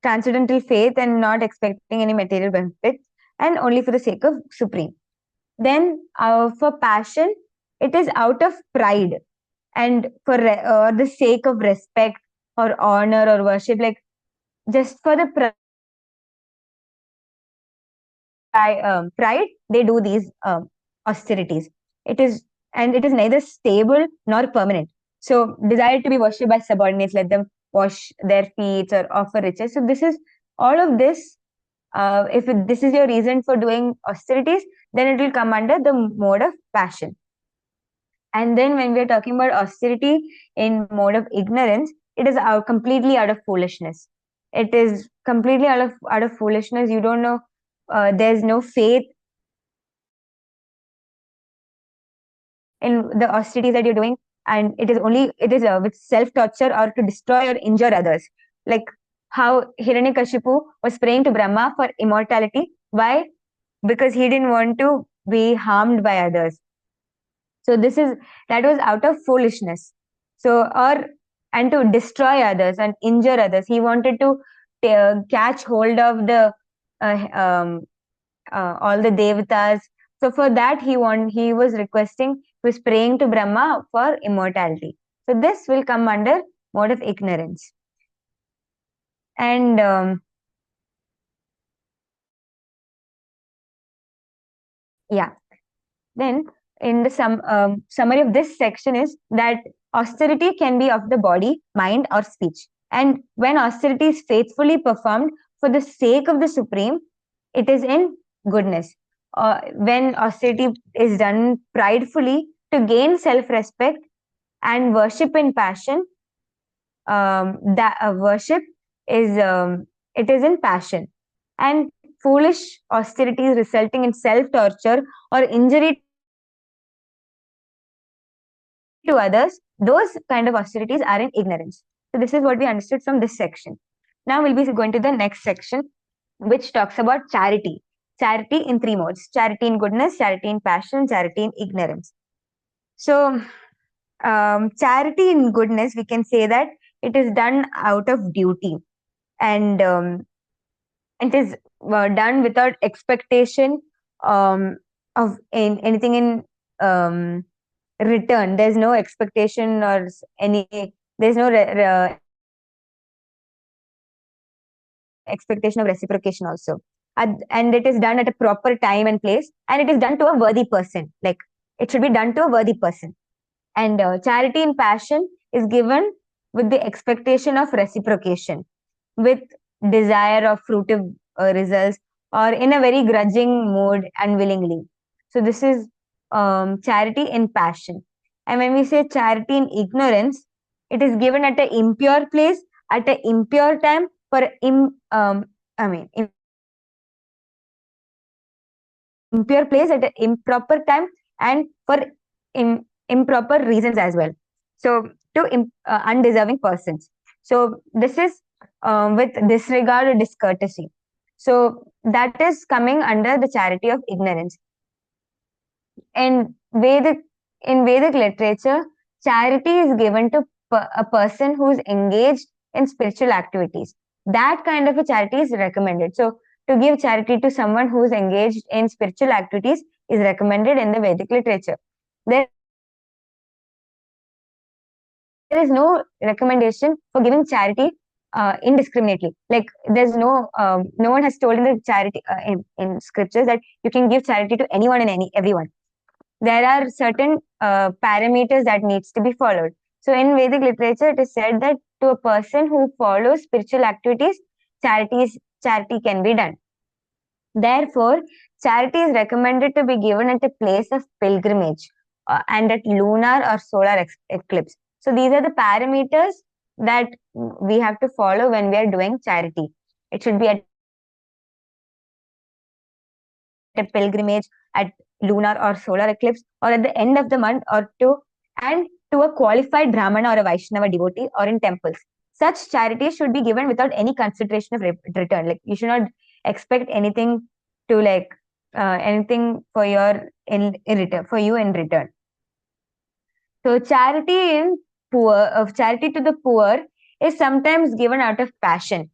transcendental faith and not expecting any material benefits, and only for the sake of Supreme. Then for passion, it is out of pride and for the sake of respect or honor or worship, like just for the pride, they do these austerities. It is neither stable nor permanent. So desire to be worshipped by subordinates, let them wash their feet or offer riches. So this is all of this. If this is your reason for doing austerities, then it will come under the mode of passion. And then when we are talking about austerity in mode of ignorance, it is completely out of foolishness. It is completely out of foolishness. You don't know. There's no faith in the austerities that you're doing, and it is with self torture or to destroy or injure others. Like how Hiranyakashipu was praying to Brahma for immortality. Why? Because he didn't want to be harmed by others. So that was out of foolishness. So and to destroy others and injure others, he wanted to catch hold of the all the devatas. So for that, he was praying to Brahma for immortality. So this will come under mode of ignorance. And yeah, then in the summary of this section is that austerity can be of the body, mind, or speech. And when austerity is faithfully performed for the sake of the Supreme, it is in goodness. When austerity is done pridefully to gain self-respect and worship in passion, that worship is it is in passion. And foolish austerities resulting in self-torture or injury to others, those kind of austerities are in ignorance. So this is what we understood from this section. Now we'll be going to the next section, which talks about charity. charity in three modes: charity in goodness, charity in passion, charity in ignorance. So, charity in goodness, we can say that it is done out of duty, and it is done without expectation of anything in return. There's no expectation or there's no expectation of reciprocation also. And it is done at a proper time and place, and it is done to a worthy person. Like, it should be done to a worthy person. And charity in passion is given with the expectation of reciprocation, with desire of fruitive results, or in a very grudging mood, unwillingly. So this is charity in passion. And when we say charity in ignorance, it is given at an impure place, at an impure time, for impure place at an improper time, and for improper reasons as well. So to undeserving persons. So this is with disregard or discourtesy. So that is coming under the charity of ignorance. In Vedic literature, charity is given to a person who is engaged in spiritual activities. That kind of a charity is recommended. So to give charity to someone who is engaged in spiritual activities is recommended in the Vedic literature. There is no recommendation for giving charity indiscriminately. Like, there's no one has told in the charity in scriptures that you can give charity to anyone and everyone. There are certain parameters that needs to be followed. So in Vedic literature, it is said that to a person who follows spiritual activities, charity can be done. Therefore, charity is recommended to be given at a place of pilgrimage and at lunar or solar eclipse. So these are the parameters that we have to follow when we are doing charity. It should be at a pilgrimage, at lunar or solar eclipse, or at the end of the month, or to a qualified Brahmana or a Vaishnava devotee, or in temples. Such charity should be given without any consideration of return. Like, you should not expect anything to anything for in return for you in return. So charity to the poor is sometimes given out of passion.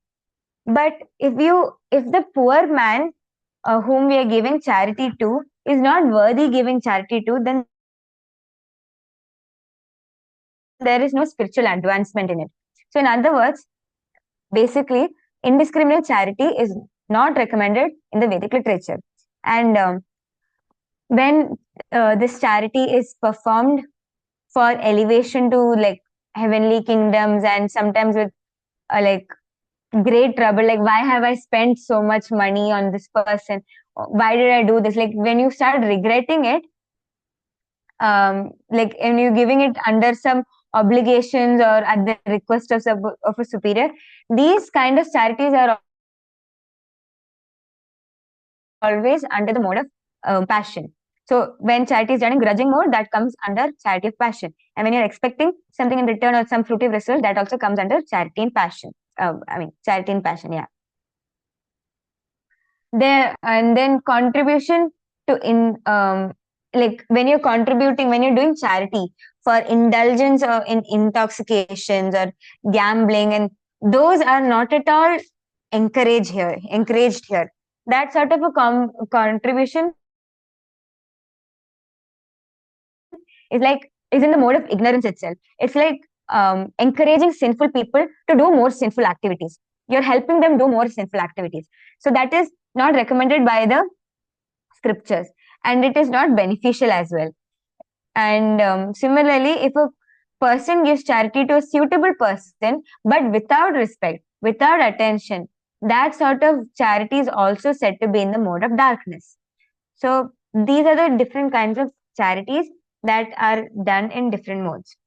But if the poor man whom we are giving charity to is not worthy giving charity to, then there is no spiritual advancement in it. So in other words, basically, indiscriminate charity is not recommended in the Vedic literature. And when this charity is performed for elevation to like heavenly kingdoms, and sometimes with like great trouble, like, why have I spent so much money on this person? Why did I do this? Like, when you start regretting it, like, when you're giving it under some obligations or at the request of a superior, these kind of charities are always under the mode of passion. So when charity is done in grudging mode, that comes under charity of passion. And when you're expecting something in return or some fruitive result, that also comes under charity in passion. Charity in passion, yeah. And then contribution to like, when you're doing charity for indulgence or in intoxications or gambling, and those are not at all encouraged here. That sort of a contribution is in the mode of ignorance itself. It's like encouraging sinful people to do more sinful activities. You're helping them do more sinful activities. So that is not recommended by the scriptures, and it is not beneficial as well. And similarly, if a person gives charity to a suitable person but without respect, without attention, that sort of charity is also said to be in the mode of darkness. So these are the different kinds of charities that are done in different modes.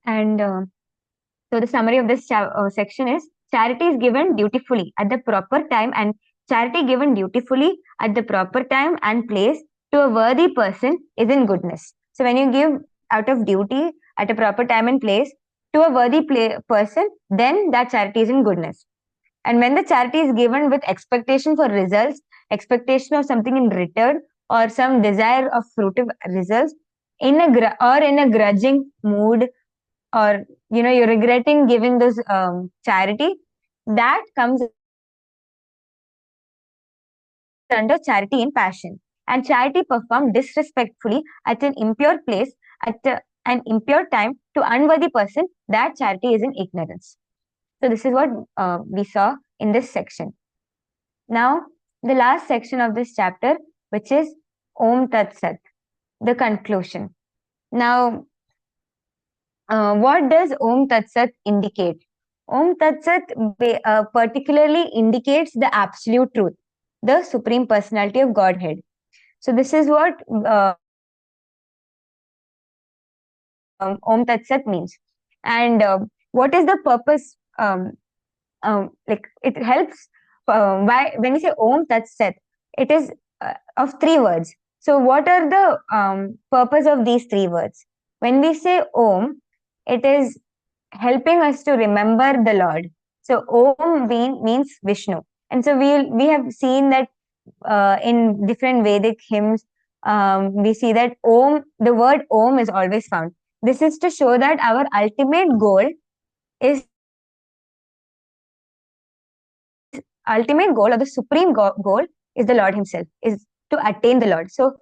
And so the summary of this section is: charity is given dutifully at the proper time, and charity given dutifully at the proper time and place to a worthy person is in goodness. So when you give out of duty at a proper time and place to a worthy person, then that charity is in goodness. And when the charity is given with expectation for results, expectation of something in return, or some desire of fruitive results, in a grudging mood, or you're regretting giving this charity, that comes under charity in passion. And charity performed disrespectfully at an impure place, at an impure time, to unworthy person, that charity is in ignorance. So this is what we saw in this section. Now, the last section of this chapter, which is Om Tat Sat, the conclusion. Now, what does Om Tat Sat indicate? Om Tat Sat particularly indicates the absolute truth, the Supreme Personality of Godhead. So this is what Om Tat Sat means. And what is the purpose? Like it helps. Why when we say Om Tat Sat, it is of three words. So what are the purpose of these three words? When we say Om, it is helping us to remember the Lord. So Om means Vishnu, and so we have seen that in different Vedic hymns, we see that the word Om is always found. This is to show that our ultimate goal is ultimate goal, or the supreme goal, is the Lord Himself, is to attain the Lord. So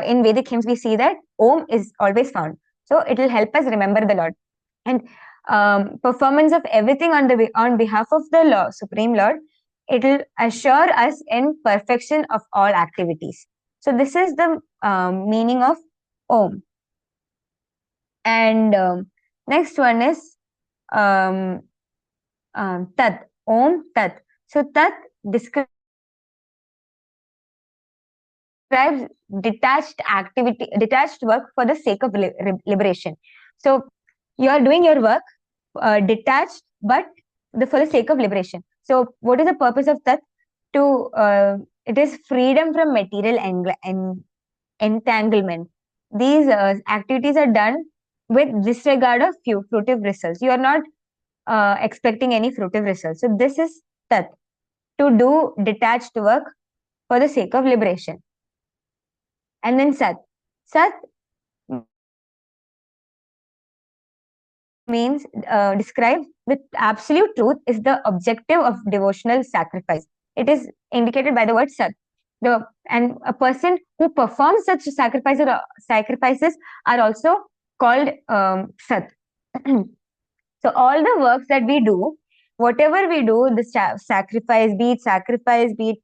in Vedic hymns, we see that Om is always found. So it will help us remember the Lord. And performance of everything on behalf of the Supreme Lord, it will assure us in perfection of all activities. So this is the meaning of Om. And next one is Tat. Om Tat. So Tat describes detached work for the sake of liberation. So you are doing your work detached, but for the sake of liberation. So what is the purpose of Tat? It is freedom from material entanglement. These activities are done with disregard of fruitive results. You are not expecting any fruitive results. So this is Tat, to do detached work for the sake of liberation. And then Sat. Sat means describes the absolute truth is the objective of devotional sacrifice. It is indicated by the word Sat. And a person who performs such sacrifices are also called Sat. So all the works that we do, whatever we do, the sacrifice, be it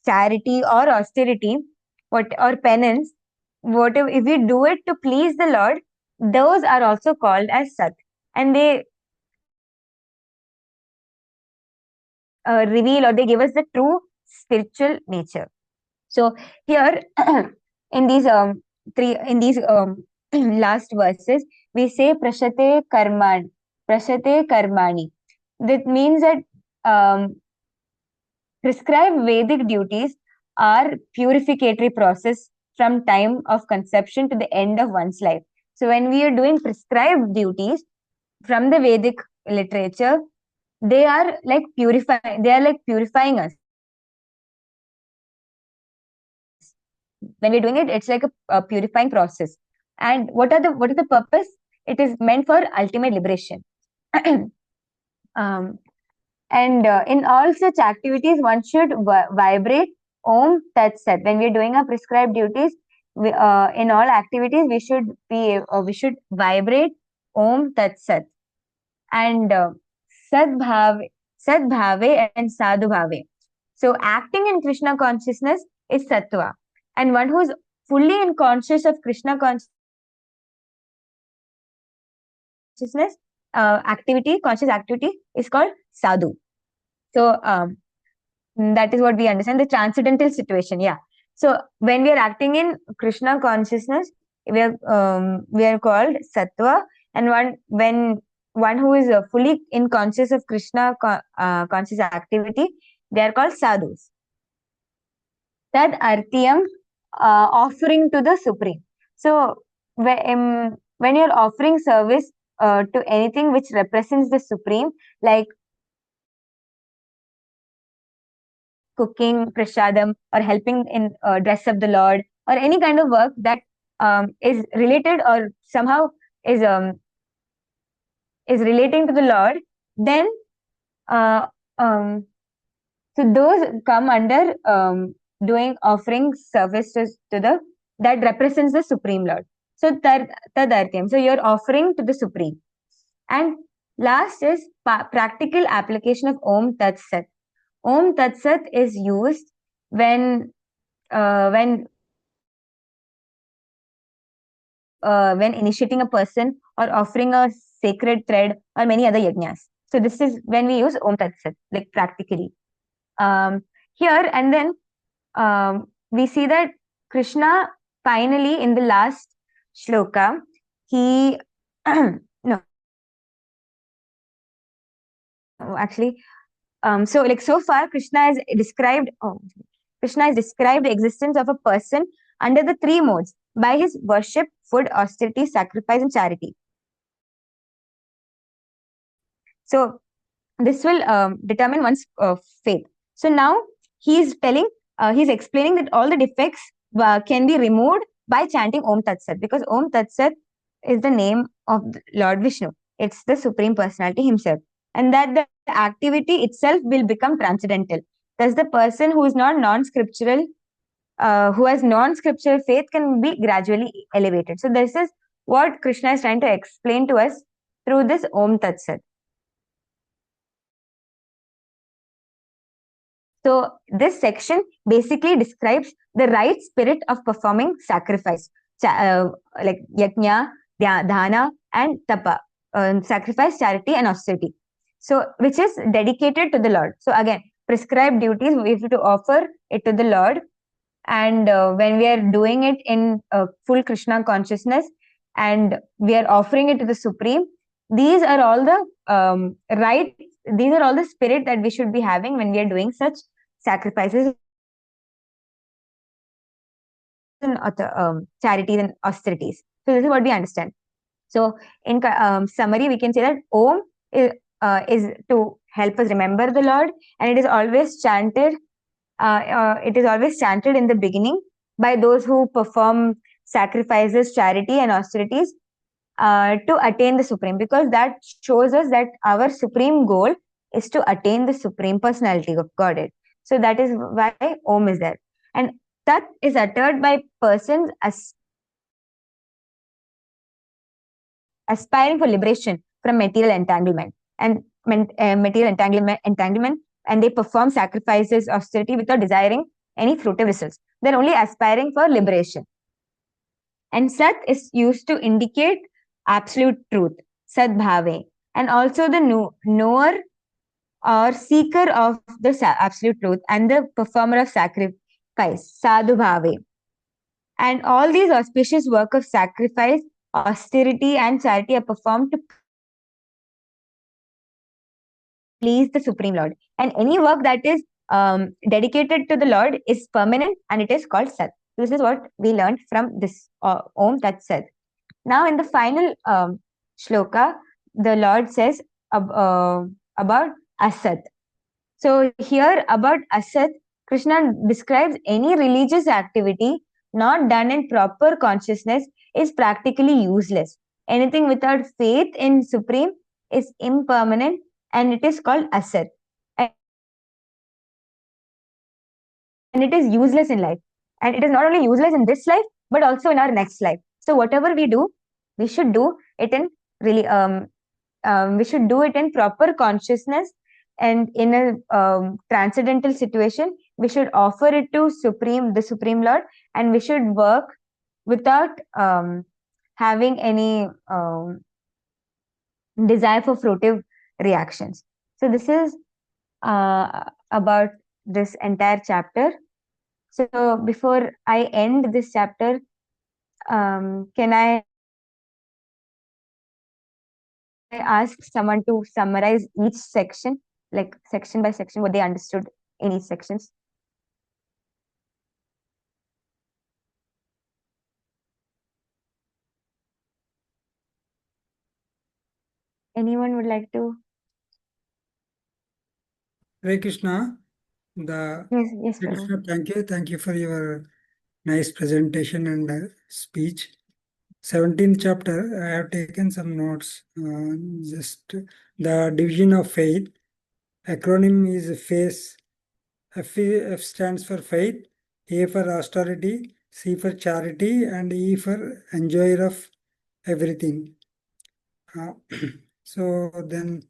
charity or austerity, or penance, whatever, if we do it to please the Lord, those are also called as Sat. And they reveal, or they give us the true spiritual nature. So here in these last verses, we say prashate karmani. That means that prescribed Vedic duties are purificatory process from time of conception to the end of one's life. So when we are doing prescribed duties from the Vedic literature, they are like purifying us. When we're doing it, it's like a purifying process. And what is the purpose? It is meant for ultimate liberation. And in all such activities, one should vibrate Om Tat Sat. When we're doing our prescribed duties, in all activities, we should vibrate Om Tat Sat. And Sadbhave and Sadhubhave. So acting in Krishna consciousness is Sattva. And one who is fully in conscious of Krishna consciousness, conscious activity, is called Sadhu. So that is what we understand, the transcendental situation. Yeah. So when we are acting in Krishna consciousness, we are called Sattva. And when one who is fully in conscious of Krishna conscious activity, they are called sadhus. Tad artiyam, offering to the Supreme. So when you're offering service to anything which represents the Supreme, like cooking prasadam or helping in dress up the Lord, or any kind of work that is related or somehow is relating to the Lord, then uh, um, so those come under doing offering services to the that represents the Supreme Lord. So tadartyam. So you're offering to the Supreme. And last is practical application of Om Tat Sat. Om Tat Sat is used when when initiating a person or offering a sacred thread or many other yajnas. So this is when we use Om Tat Sat, like practically. Here and then we see that Krishna finally in the last shloka, he no, actually, so like so far Krishna has described the existence of a person under the three modes by his worship, food, austerity, sacrifice, and charity. So this will determine one's faith. So now he's explaining that all the defects can be removed by chanting Om Tat Sat, because Om Tat Sat is the name of Lord Vishnu. It's the Supreme Personality himself. And that the activity itself will become transcendental. Thus, the person who is not non-scriptural, who has non-scriptural faith, can be gradually elevated. So this is what Krishna is trying to explain to us through this Om Tat Sat. So this section basically describes the right spirit of performing sacrifice, like yajna, dana, and tapa, sacrifice, charity, and austerity. So which is dedicated to the Lord. So again, prescribed duties we have to offer it to the Lord, and when we are doing it in full Krishna consciousness, and we are offering it to the Supreme, these are all the right. These are all the spirit that we should be having when we are doing such sacrifices and charities and austerities. So this is what we understand. So in summary, we can say that Om is to help us remember the Lord, and it is always chanted. It is always chanted in the beginning by those who perform sacrifices, charity, and austerities to attain the Supreme, because that shows us that our supreme goal is to attain the Supreme Personality of Godhead. So that is why Om is there. And Tat is uttered by persons aspiring for liberation from material entanglement and entanglement, and they perform sacrifices, austerity without desiring any fruitive results. They're only aspiring for liberation. And Sat is used to indicate absolute truth, Sadbhave, and also the knower or seeker of the absolute truth and the performer of sacrifice, Sadhubhave. And all these auspicious work of sacrifice, austerity, and charity are performed to please the Supreme Lord. And any work that is dedicated to the Lord is permanent, and it is called Sat. This is what we learned from this Om Tat Sat. Now, in the final shloka, the Lord says about Asat. So here about Asat, Krishna describes any religious activity not done in proper consciousness is practically useless. Anything without faith in Supreme is impermanent, and it is called Asat. And it is useless in life. And it is not only useless in this life, but also in our next life. So whatever we do, we should do it in really we should do it in proper consciousness, and in a transcendental situation we should offer it to the Supreme Lord, and we should work without having any desire for fruitive reactions. So this is about this entire chapter. So before I end this chapter, can I ask someone to summarize each section, like section by section, what they understood in each sections? Anyone would like to? Hare Krishna. The Yes, Prabhu. Krishna, thank you for your nice presentation and speech. 17th chapter, I have taken some notes. Just the division of faith. Acronym is FACE. F stands for faith, A for austerity, C for charity, and E for enjoyer of everything. Uh, so then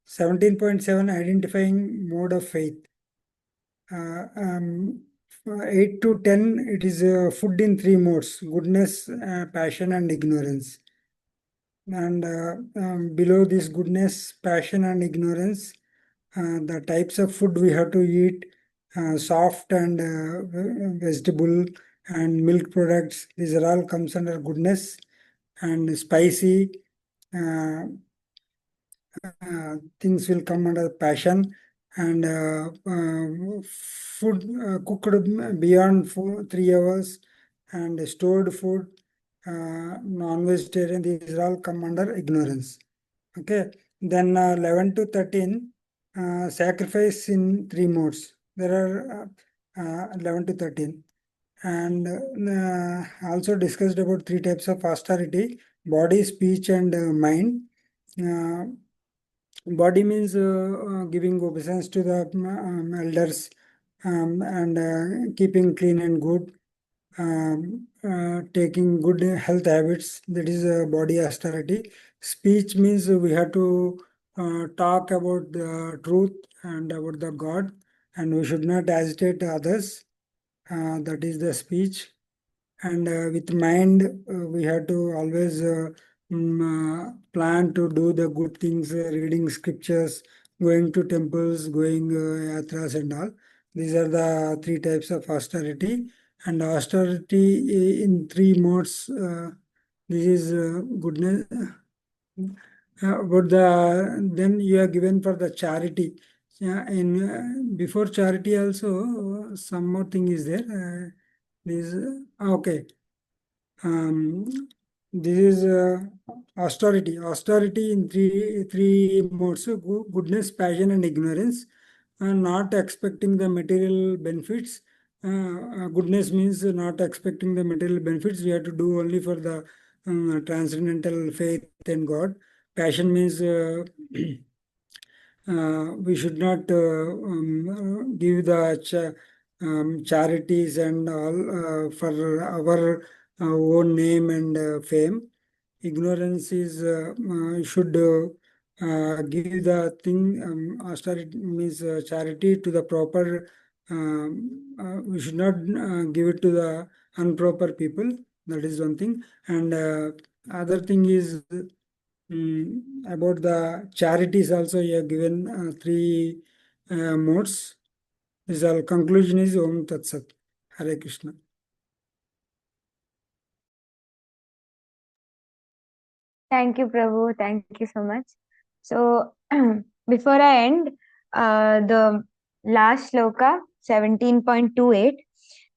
17.7 identifying mode of faith. Uh, um, 8 to 10, it is food in three modes: goodness, passion, and ignorance. And below this goodness, passion, and ignorance, the types of food we have to eat: soft and vegetable and milk products. These are all comes under goodness, and spicy things will come under passion, and food cooked beyond 3 hours, and stored food, non-vegetarian, these all come under ignorance. Okay, then 11 to 13, sacrifice in three modes. There are 11 to 13. And also discussed about three types of austerity: body, speech, and mind. Uh, Body means giving obeisance to the elders, and keeping clean and good, taking good health habits. That is body austerity. Speech means we have to talk about the truth and about the God, and we should not agitate others. That is the speech. And with mind, we have to always plan to do the good things, reading scriptures, going to temples, going yatras and all. These are the three types of austerity. And austerity in three modes. This is goodness. About the then you are given for the charity. Yeah, in before charity also some more thing is there. This okay. Um, this is austerity. Austerity in three modes: goodness, passion, and ignorance. Not expecting the material benefits. Goodness means not expecting the material benefits. We have to do only for the transcendental faith in God. Passion means we should not give the charities and all for our own name and fame. Ignorance is should give the thing, austerity means charity to the proper. We should not give it to the improper people. That is one thing. And other thing is about the charities also, you have given three modes. This all conclusion is Om Tat Sat. Hare Krishna. Thank you, Prabhu. Thank you so much. So, before I end, the last shloka, 17.28,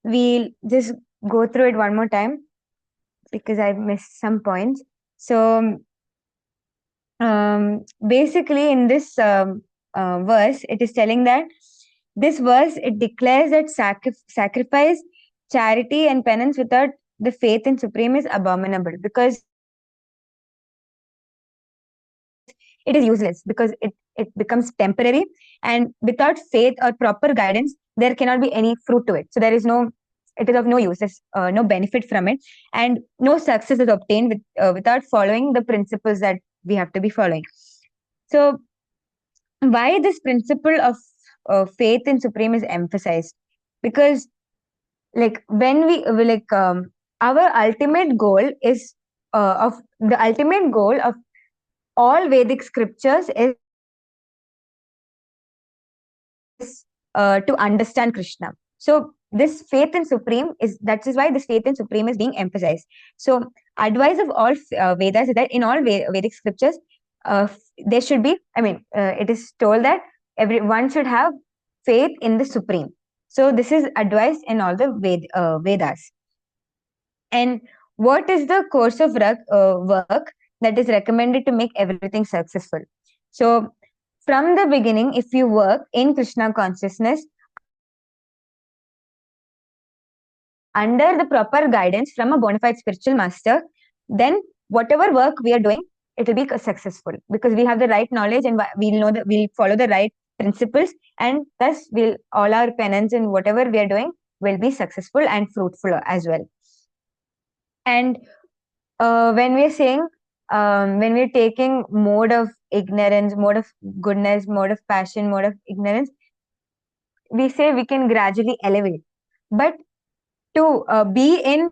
we'll just go through it one more time because I missed some points. So, basically, in this verse, it is telling that this verse, it declares that sacrifice, charity, and penance without the faith in Supreme is abominable, because it is useless, because it becomes temporary, and without faith or proper guidance, there cannot be any fruit to it. So there is no, it is of no use. There's no benefit from it, and no success is obtained without following the principles that we have to be following. So why this principle of faith in Supreme is emphasized? Because like when we like our ultimate goal is of the ultimate goal of all Vedic scriptures is to understand Krishna. So this faith in Supreme is, that is why this faith in Supreme is being emphasized. So advice of all Vedas is that in all Vedic scriptures, there should be, I mean, it is told that everyone should have faith in the Supreme. So this is advice in all the Vedas. And what is the course of work that is recommended to make everything successful? So from the beginning, if you work in Krishna consciousness, under the proper guidance from a bona fide spiritual master, then whatever work we are doing, it will be successful, because we have the right knowledge and we'll know that we'll follow the right principles, and thus will all our penance and whatever we are doing will be successful and fruitful as well. And when we're saying, when we're taking mode of ignorance, mode of goodness, mode of passion, mode of ignorance, we say we can gradually elevate. But to be in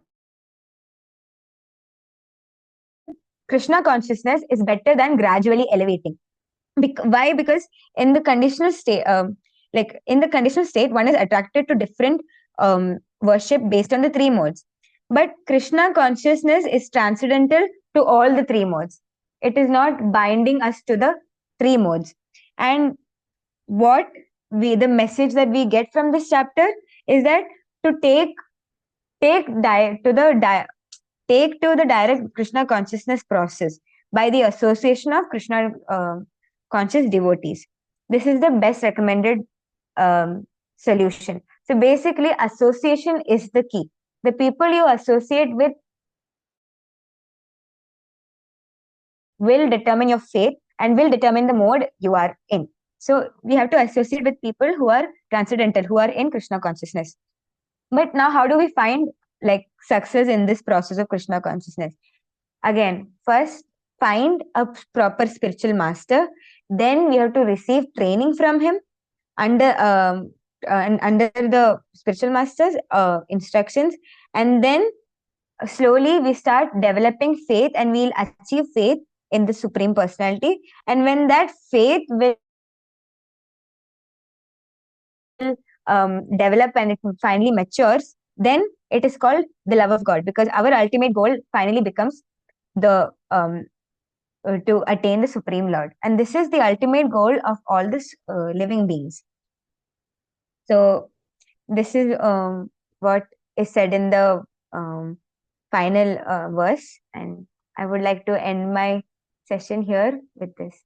Krishna consciousness is better than gradually elevating. Why? Because in the conditional state, one is attracted to different worship based on the three modes. But Krishna consciousness is transcendental to all the three modes. It is not binding us to the three modes. And the message that we get from this chapter is that to take to the direct Krishna consciousness process by the association of Krishna conscious devotees. This is the best recommended solution. So basically, association is the key. The people you associate with will determine your faith and will determine the mode you are in. So we have to associate with people who are transcendental, who are in Krishna consciousness. But now, how do we find success in this process of Krishna consciousness? Again, first find a proper spiritual master. Then we have to receive training from him under the spiritual master's instructions, and then slowly we start developing faith, and we'll achieve faith in the Supreme Personality. And when that faith will develop and it finally matures, then it is called the love of God, because our ultimate goal finally becomes the to attain the Supreme Lord, and this is the ultimate goal of all the living beings. So this is what is said in the final verse, and I would like to end my session here with this.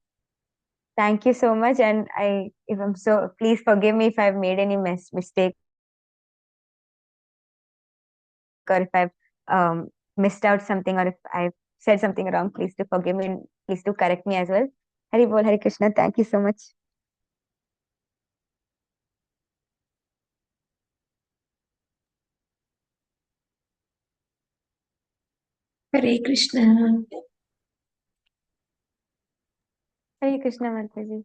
Thank you so much, and please forgive me if I've made any mistake, or if I've missed out something, or if I've said something wrong, please do forgive me, and please do correct me as well. Hari Bol, Hari Krishna. Thank you so much. Hare Krishna. Hare Krishna, Mataji.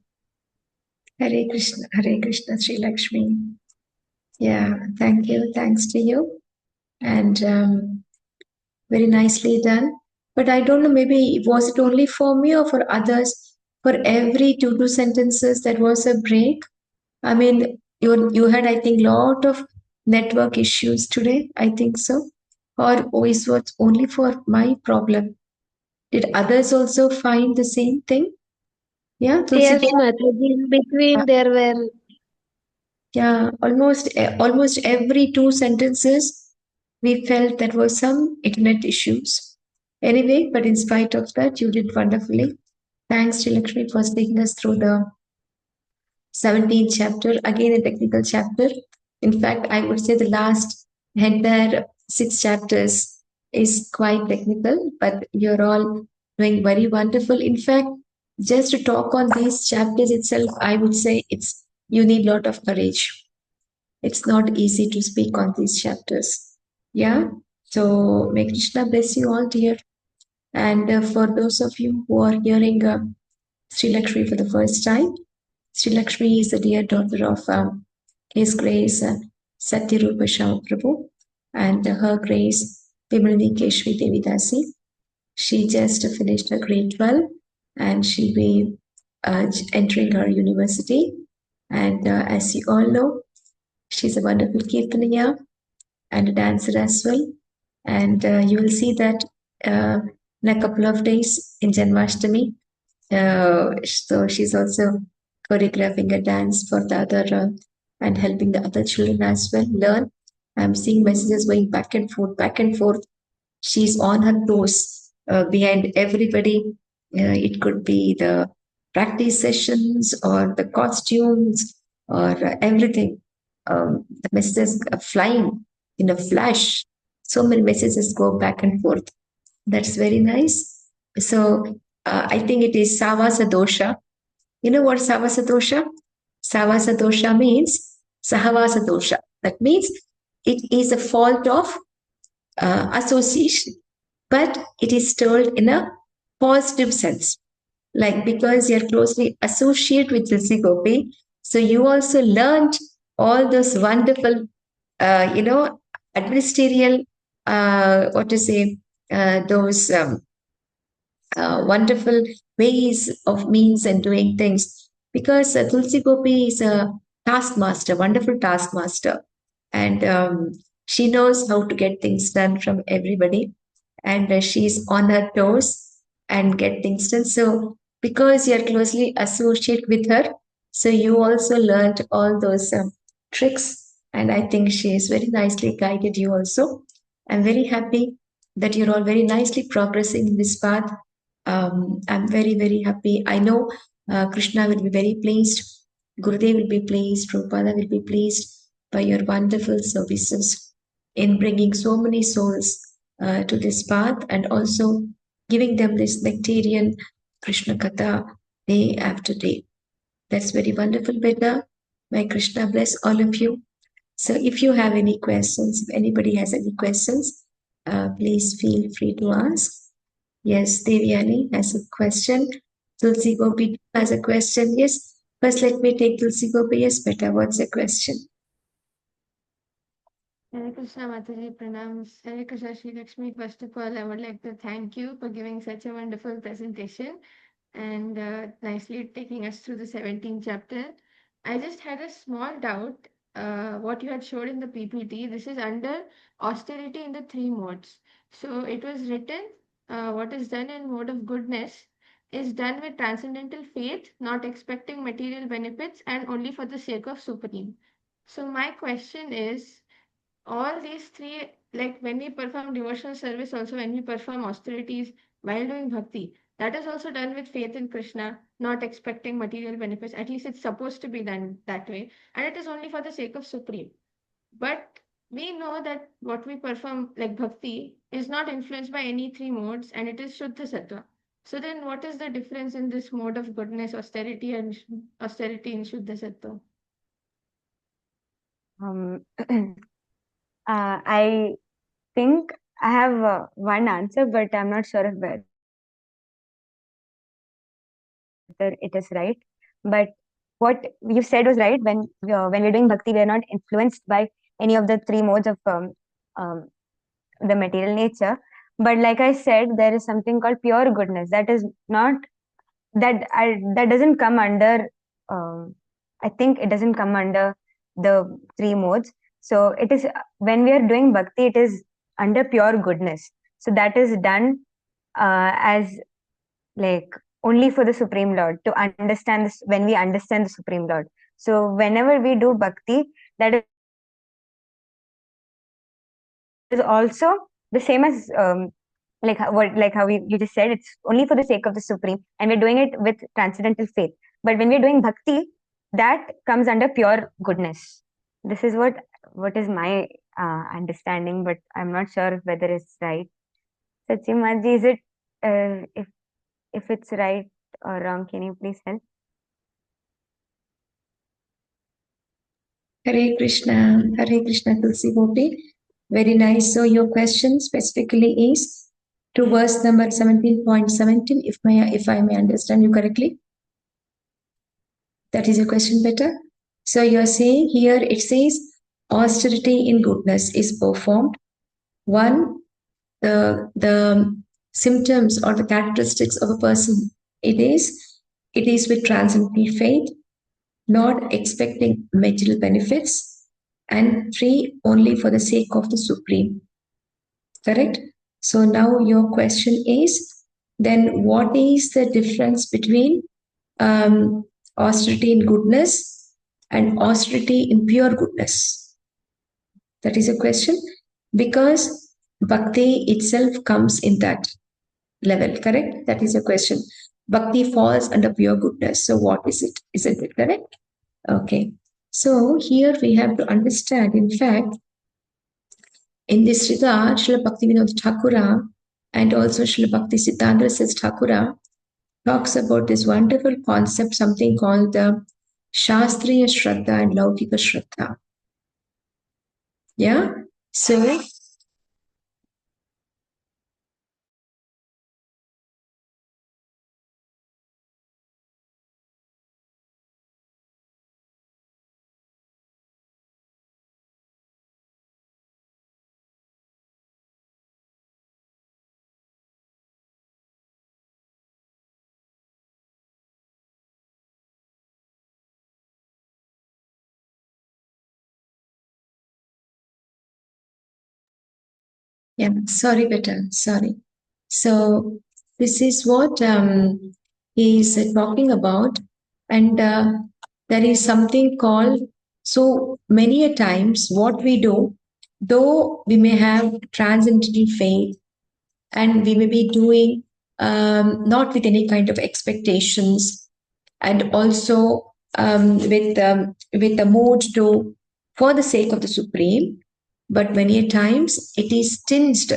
Hare Krishna, Sreelakshmi. Yeah, thank you. Thanks to you. And very nicely done. But I don't know, maybe was it only for me or for others? For every two sentences, there was a break. I mean, you had, I think, lot of network issues today. I think so. Or is what only for my problem? Did others also find the same thing? Yeah, Yes, Mataji. In between there were yeah, almost every two sentences we felt there were some internet issues. Anyway, but in spite of that, you did wonderfully. Thanks, Sreelakshmi, for taking us through the 17th chapter, again a technical chapter. In fact, I would say the last entire 6 chapters is quite technical, but you're all doing very wonderful. In fact, just to talk on these chapters itself, I would say you need a lot of courage. It's not easy to speak on these chapters. Yeah. So may Krishna bless you all, dear. And for those of you who are hearing Sri Lakshmi for the first time, Sri Lakshmi is the dear daughter of His Grace Satyarupa Prabhu and her Grace Vimalini Keshri Devidasi. She just finished her grade 12 and she'll be entering her university. And as you all know, she's a wonderful Kirtanaya and a dancer as well. And you will see that in a couple of days in Janmashtami. So she's also choreographing a dance for the other and helping the other children as well learn. I'm seeing messages going back and forth, back and forth. She's on her toes behind everybody. It could be the practice sessions or the costumes or everything. The messages are flying in a flash. So many messages go back and forth. That's very nice. So I think it is Savasa dosha. You know what Savasa dosha? Savasa dosha means Sahavasa dosha. That means it is a fault of association, but it is told in a positive sense. Like because you're closely associated with Tulsi Gopi, so you also learned all those wonderful, administerial, what to say, those wonderful ways of means and doing things. Because Tulsi Gopi is a taskmaster, wonderful taskmaster, and she knows how to get things done from everybody, and she's on her toes and get things done. So because you're closely associated with her, so you also learned all those tricks, and I think she is very nicely guided you also. I'm very happy that you're all very nicely progressing in this path. I'm very, very happy. I know Krishna will be very pleased. Gurudev will be pleased. Prabhupada will be pleased by your wonderful services in bringing so many souls to this path and also giving them this nectarian Krishna Katha day after day. That's very wonderful, Beta. May Krishna bless all of you. So if you have any questions, if anybody has any questions, please feel free to ask. Yes, Devyani has a question. Tulsi Gopi has a question. Yes. First, let me take Tulsi Gopi. Yes, Beta, what's the question? Hare Krishna Mataji, pranams. Hare Krishna Sreelakshmi. First of all, I would like to thank you for giving such a wonderful presentation and nicely taking us through the 17th chapter. I just had a small doubt. What you had showed in the PPT, this is under austerity in the three modes. So it was written, what is done in mode of goodness is done with transcendental faith, not expecting material benefits and only for the sake of Supreme. So my question is, all these three, like when we perform devotional service, also when we perform austerities while doing bhakti, that is also done with faith in Krishna, not expecting material benefits. At least it's supposed to be done that way, and it is only for the sake of Supreme. But we know that what we perform, like bhakti, is not influenced by any three modes, and it is Shuddha Sattva. So then, what is the difference in this mode of goodness, austerity, and austerity in Shuddha Sattva? I think I have one answer, but I'm not sure if whether it is right. But what you said was right. When we're doing bhakti, we are not influenced by any of the three modes of the material nature. But like I said, there is something called pure goodness. That is not that doesn't come under. I think it doesn't come under the three modes. So it is when we are doing bhakti, it is under pure goodness. So that is done as like only for the Supreme Lord to understand this, when we understand the Supreme Lord. So whenever we do bhakti, that is also the same as like how you just said, it's only for the sake of the Supreme, and we're doing it with transcendental faith. But when we're doing bhakti, that comes under pure goodness. This is what is my understanding, but I'm not sure whether it's right. Sachimaji, is it if it's right or wrong? Can you please help? Hare Krishna Tulsi Gopi. Very nice. So your question specifically is to verse number 17.17, if I may understand you correctly. That is your question, better. So you're saying here it says austerity in goodness is performed. One, the symptoms or the characteristics of a person, it is with transcendental faith, not expecting material benefits, and three, only for the sake of the Supreme. Correct? So now your question is, then what is the difference between austerity in goodness and austerity in pure goodness? That is a question, because bhakti itself comes in that level, correct? That is a question. Bhakti falls under pure goodness. So what is it? Isn't it correct? Okay. So here we have to understand, in fact, In this regard, Srila Bhaktivinoda Thakura and also Srila Bhakti Siddhanta Thakura talks about this wonderful concept, something called the Shastriya Shraddha and Laukika Shraddha. Yeah? So, yeah, sorry, better, sorry. So, this is what he is talking about, and there is something called, so many a times what we do, though we may have transcendental faith and we may be doing not with any kind of expectations, and also with the mood to for the sake of the supreme, but many a times it is tinged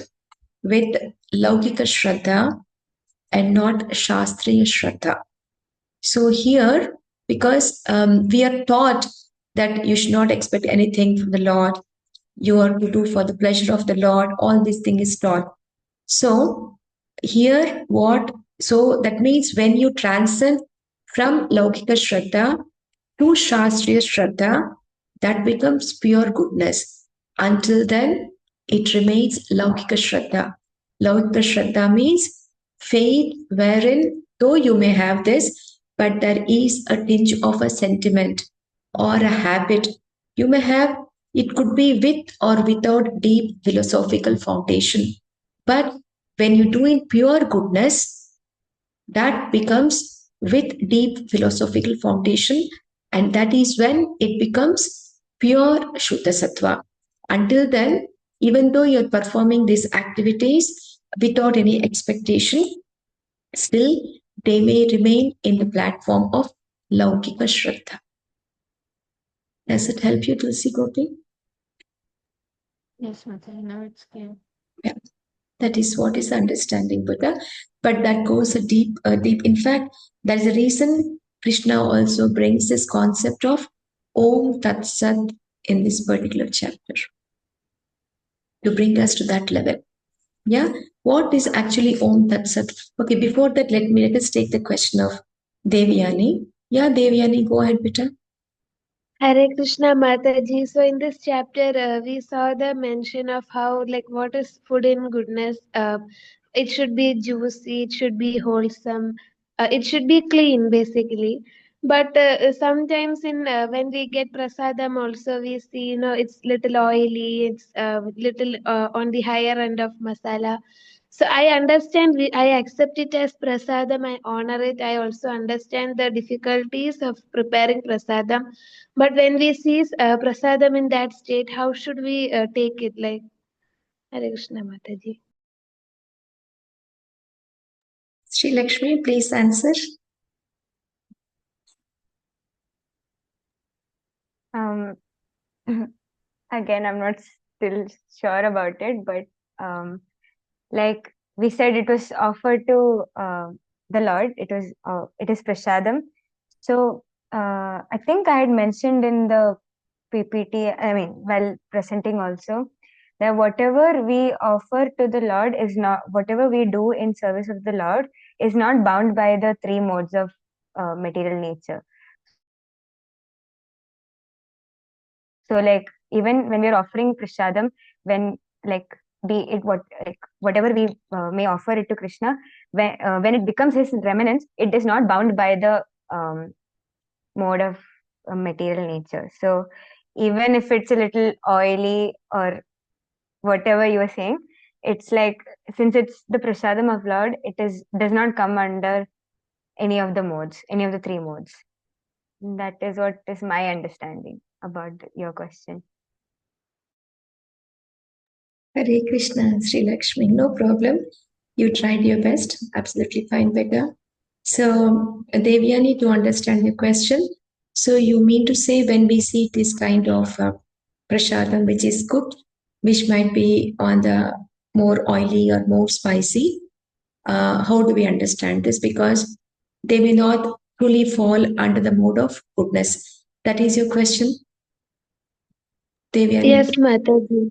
with laukika shraddha and not shastriya shraddha. So here, because we are taught that you should not expect anything from the Lord, you are to do for the pleasure of the Lord, all these things is taught. So here what, so that means when you transcend from Laukika Shraddha to Shastriya Shraddha, that becomes pure goodness. Until then, it remains Laukika Shraddha. Laukika Shraddha means faith wherein, though you may have this, but there is a tinge of a sentiment or a habit. You may have, it could be with or without deep philosophical foundation. But when you do in pure goodness, that becomes with deep philosophical foundation, and that is when it becomes pure Shuddha Sattva. Until then, even though you're performing these activities without any expectation, still they may remain in the platform of Laukika Shraddha. Does it help you, Tulsi Gopi? Yes, Mataji, now it's clear. Yeah. That is what is understanding Buddha, but that goes a deep. In fact, that is the reason Krishna also brings this concept of Om Tat Sat in this particular chapter to bring us to that level. Yeah, what is actually Om Tat Sat? Okay, before that, let us take the question of Devyani. Yeah, Devyani, go ahead, Beta. Hare Krishna Mataji. So in this chapter, we saw the mention of how, like, what is food in goodness. It should be juicy, it should be wholesome, it should be clean, basically. But sometimes in when we get prasadam, also we see, it's little oily, it's little on the higher end of masala. So I understand, I accept it as prasadam, I honor it. I also understand the difficulties of preparing prasadam. But when we see prasadam in that state, how should we take it? Like, Hare Krishna Mataji. Sreelakshmi, please answer. Um, again, I'm not still sure about it, but like we said, it was offered to the Lord. It is prasadam. So I think I had mentioned in the PPT, I mean, while presenting also, that whatever we offer to the Lord is not, whatever we do in service of the Lord is not bound by the three modes of material nature. So like even when we're offering prasadam, when like be it what like whatever we may offer it to Krishna, when it becomes his remnants, it is not bound by the mode of material nature. So even if it's a little oily or whatever you are saying, it's like since it's the prasadam of Lord, does not come under any of the modes, any of the three modes. That is what is my understanding about your question. Hare Krishna, Sri Lakshmi, no problem. You tried your best. Absolutely fine, Becca. So, Devyani, to understand your question, so you mean to say when we see this kind of prasadam which is cooked, which might be on the more oily or more spicy. How do we understand this? Because they may not truly fall under the mode of goodness. That is your question, Devyani? Yes, Mataji.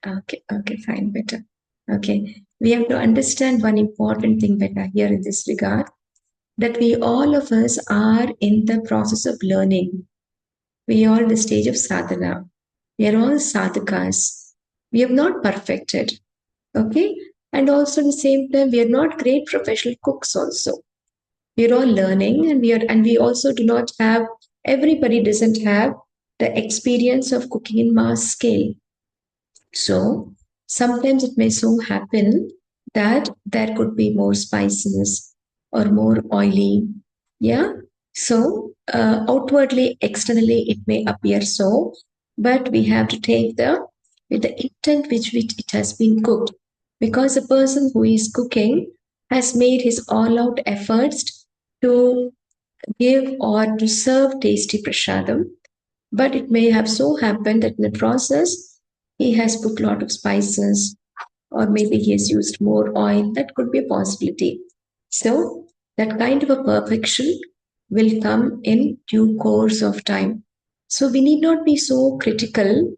Okay, fine, better. Okay, we have to understand one important thing better here in this regard, that we all of us are in the process of learning. We are in the stage of sadhana. We are all sadhakas. We have not perfected. Okay, and also at the same time, we are not great professional cooks also. We are all learning, and we also do not have, everybody doesn't have the experience of cooking in mass scale. So sometimes it may so happen that there could be more spices or more oily. Yeah. So outwardly, externally, it may appear so, but we have to take the with the intent which it has been cooked, because the person who is cooking has made his all-out efforts to give or to serve tasty prasadam, but it may have so happened that in the process he has put a lot of spices, or maybe he has used more oil. That could be a possibility. So that kind of a perfection will come in due course of time. So we need not be so critical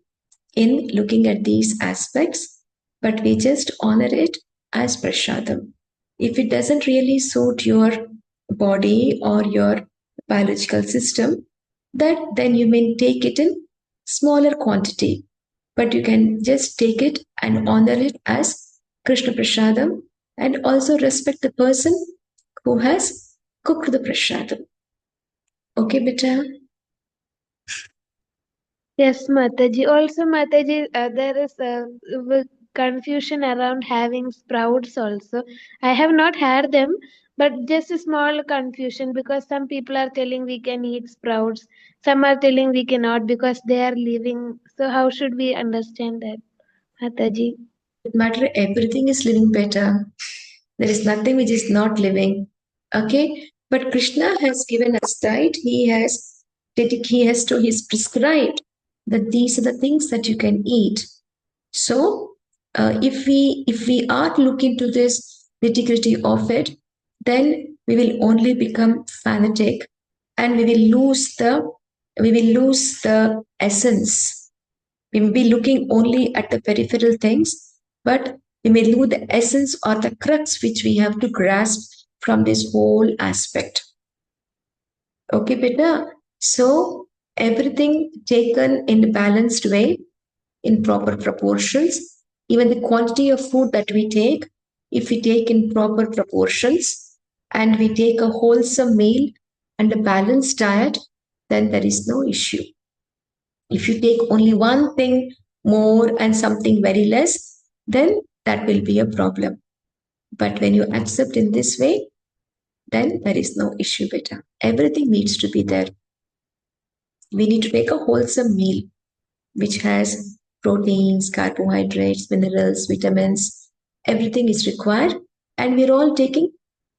in looking at these aspects, but we just honor it as prasadam. If it doesn't really suit your body or your biological system, that then you may take it in smaller quantity, but you can just take it and honor it as Krishna prasadam, and also respect the person who has cooked the prasadam. Okay, beta? Yes, Mataji. Also, Mataji, there is confusion around having sprouts also. I have not had them, but just a small confusion, because some people are telling we can eat sprouts, some are telling we cannot because they are living. So how should we understand that, Mataji? No matter, everything is living better. There is nothing which is not living. Okay? But Krishna has given us, right? He's prescribed that these are the things that you can eat. So if we are to look into this nitty-gritty of it, then we will only become fanatic, and we will lose the essence. We may be looking only at the peripheral things, but we may lose the essence or the crux which we have to grasp from this whole aspect. Okay, beta? So everything taken in a balanced way, in proper proportions, even the quantity of food that we take, if we take in proper proportions and we take a wholesome meal and a balanced diet, then there is no issue. If you take only one thing more and something very less, then that will be a problem. But when you accept in this way, then there is no issue, beta. Everything needs to be there. We need to take a wholesome meal which has proteins, carbohydrates, minerals, vitamins. Everything is required, and we're all taking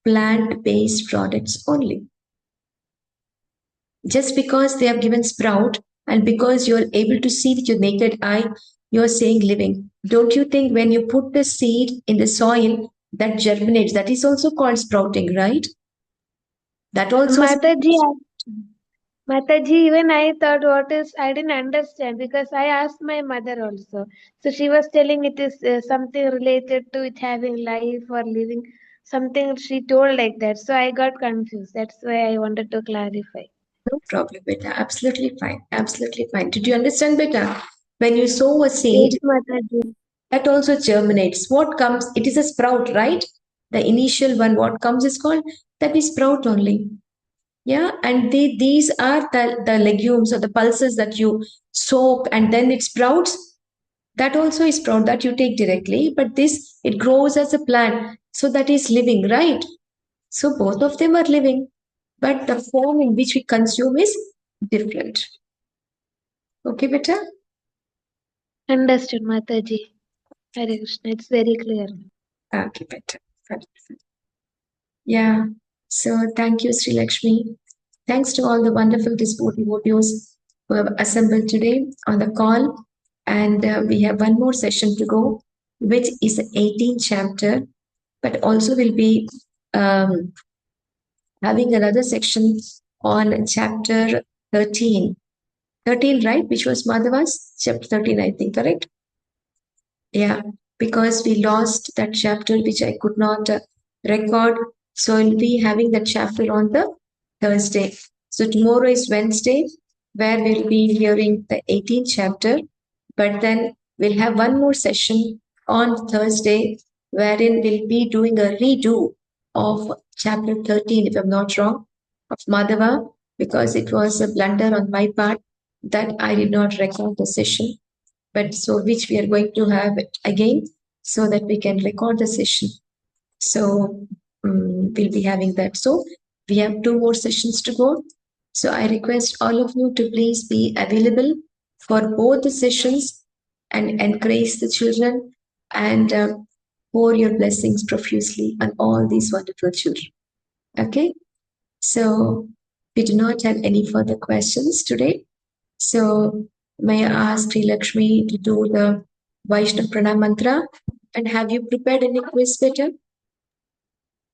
plant-based products only. Just because they have given sprout and because you're able to see with your naked eye, you're saying living. Don't you think when you put the seed in the soil that germinates, that is also called sprouting, right? That also is. Mataji, Mataji, even I thought I didn't understand, because I asked my mother also. So she was telling it is something related to it having life or living, something she told like that. So I got confused. That's why I wanted to clarify. No problem, beta. Absolutely fine. Absolutely fine. Did you understand, beta? When you sow a Yes, seed, Mataji. that also germinates. What comes? It is a sprout, right? The initial one, what comes is called, that is sprout only. Yeah, and these are the legumes or the pulses that you soak and then it sprouts. That also is sprout that you take directly, but this, it grows as a plant. So that is living, right? So both of them are living, but the form in which we consume is different. Okay, beta? Understood, Mataji. Hare Krishna. It's very clear. Okay, beta. Fine. Yeah. So thank you, Sreelakshmi. Thanks to all the wonderful devotees who have assembled today on the call. And we have one more session to go, which is the 18th chapter, but also we'll be um, having another section on chapter 13. 13, right? Which was Madhava's chapter 13, I think, correct? Yeah, because we lost that chapter which I could not record. So I'll be having that chapter on the Thursday. So tomorrow is Wednesday, where we'll be hearing the 18th chapter. But then we'll have one more session on Thursday, wherein we'll be doing a redo of chapter 13, if I'm not wrong, of Madhava, because it was a blunder on my part that I did not record the session, but so which we are going to have it again so that we can record the session. So we'll be having that. So we have 2 more sessions to go. So I request all of you to please be available for both the sessions and encourage the children and pour your blessings profusely on all these wonderful children. Okay? So we do not have any further questions today. So may I ask Sreelakshmi to do the Vaishnav Pranam mantra? And have you prepared any quiz better?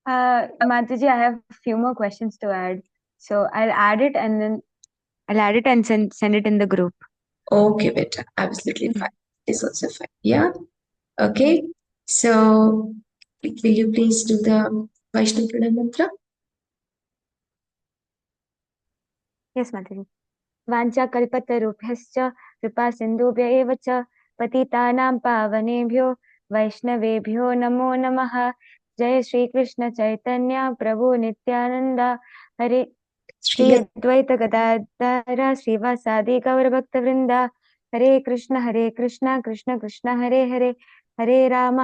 Mataji, I have a few more questions to add. So I'll add it and send it in the group. Okay, better. Absolutely fine. It's also fine. Yeah. Okay. So will you please do the Vaishnav Pranam mantra? Yes, Mataji. वाञ्छाकल्पतरुभ्यश्च कृपा सिन्धुभ्य एव च पतितानां पावनेभ्यो वैष्णवेभ्यो नमो नमः। जय श्री कृष्ण चैतन्य प्रभु नित्यानंद हरे श्री अद्वैत गदाधर श्रीवासादि गौरभक्तवृंद हरे Krishna Krishna Krishna Hare Hare Hare Ram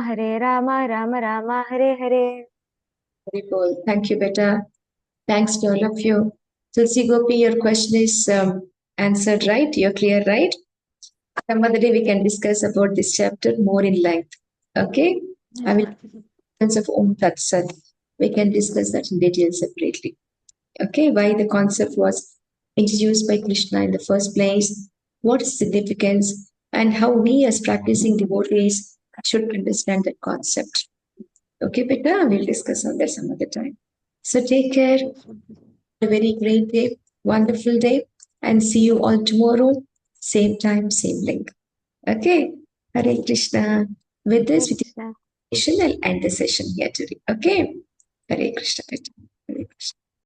Ram Ram Hare Hare. Very cool. Thank you, Beta. Thanks to all of you. Tulsi Gopi, your question is answered right. You're clear, right? Some other day we can discuss about this chapter more in length. Okay? I will, in terms of Om Tat Sat, we can discuss that in detail separately. Okay? Why the concept was introduced by Krishna in the first place, what is significance, and how we as practicing devotees should understand that concept. Okay, Beta? We'll discuss on that some other time. So take care. A very great day, wonderful day, and see you all tomorrow, same time, same link. Okay, Hare Krishna. With this, with Krishna. the I'll end the session here today. Okay, Hare Krishna. Hare Krishna.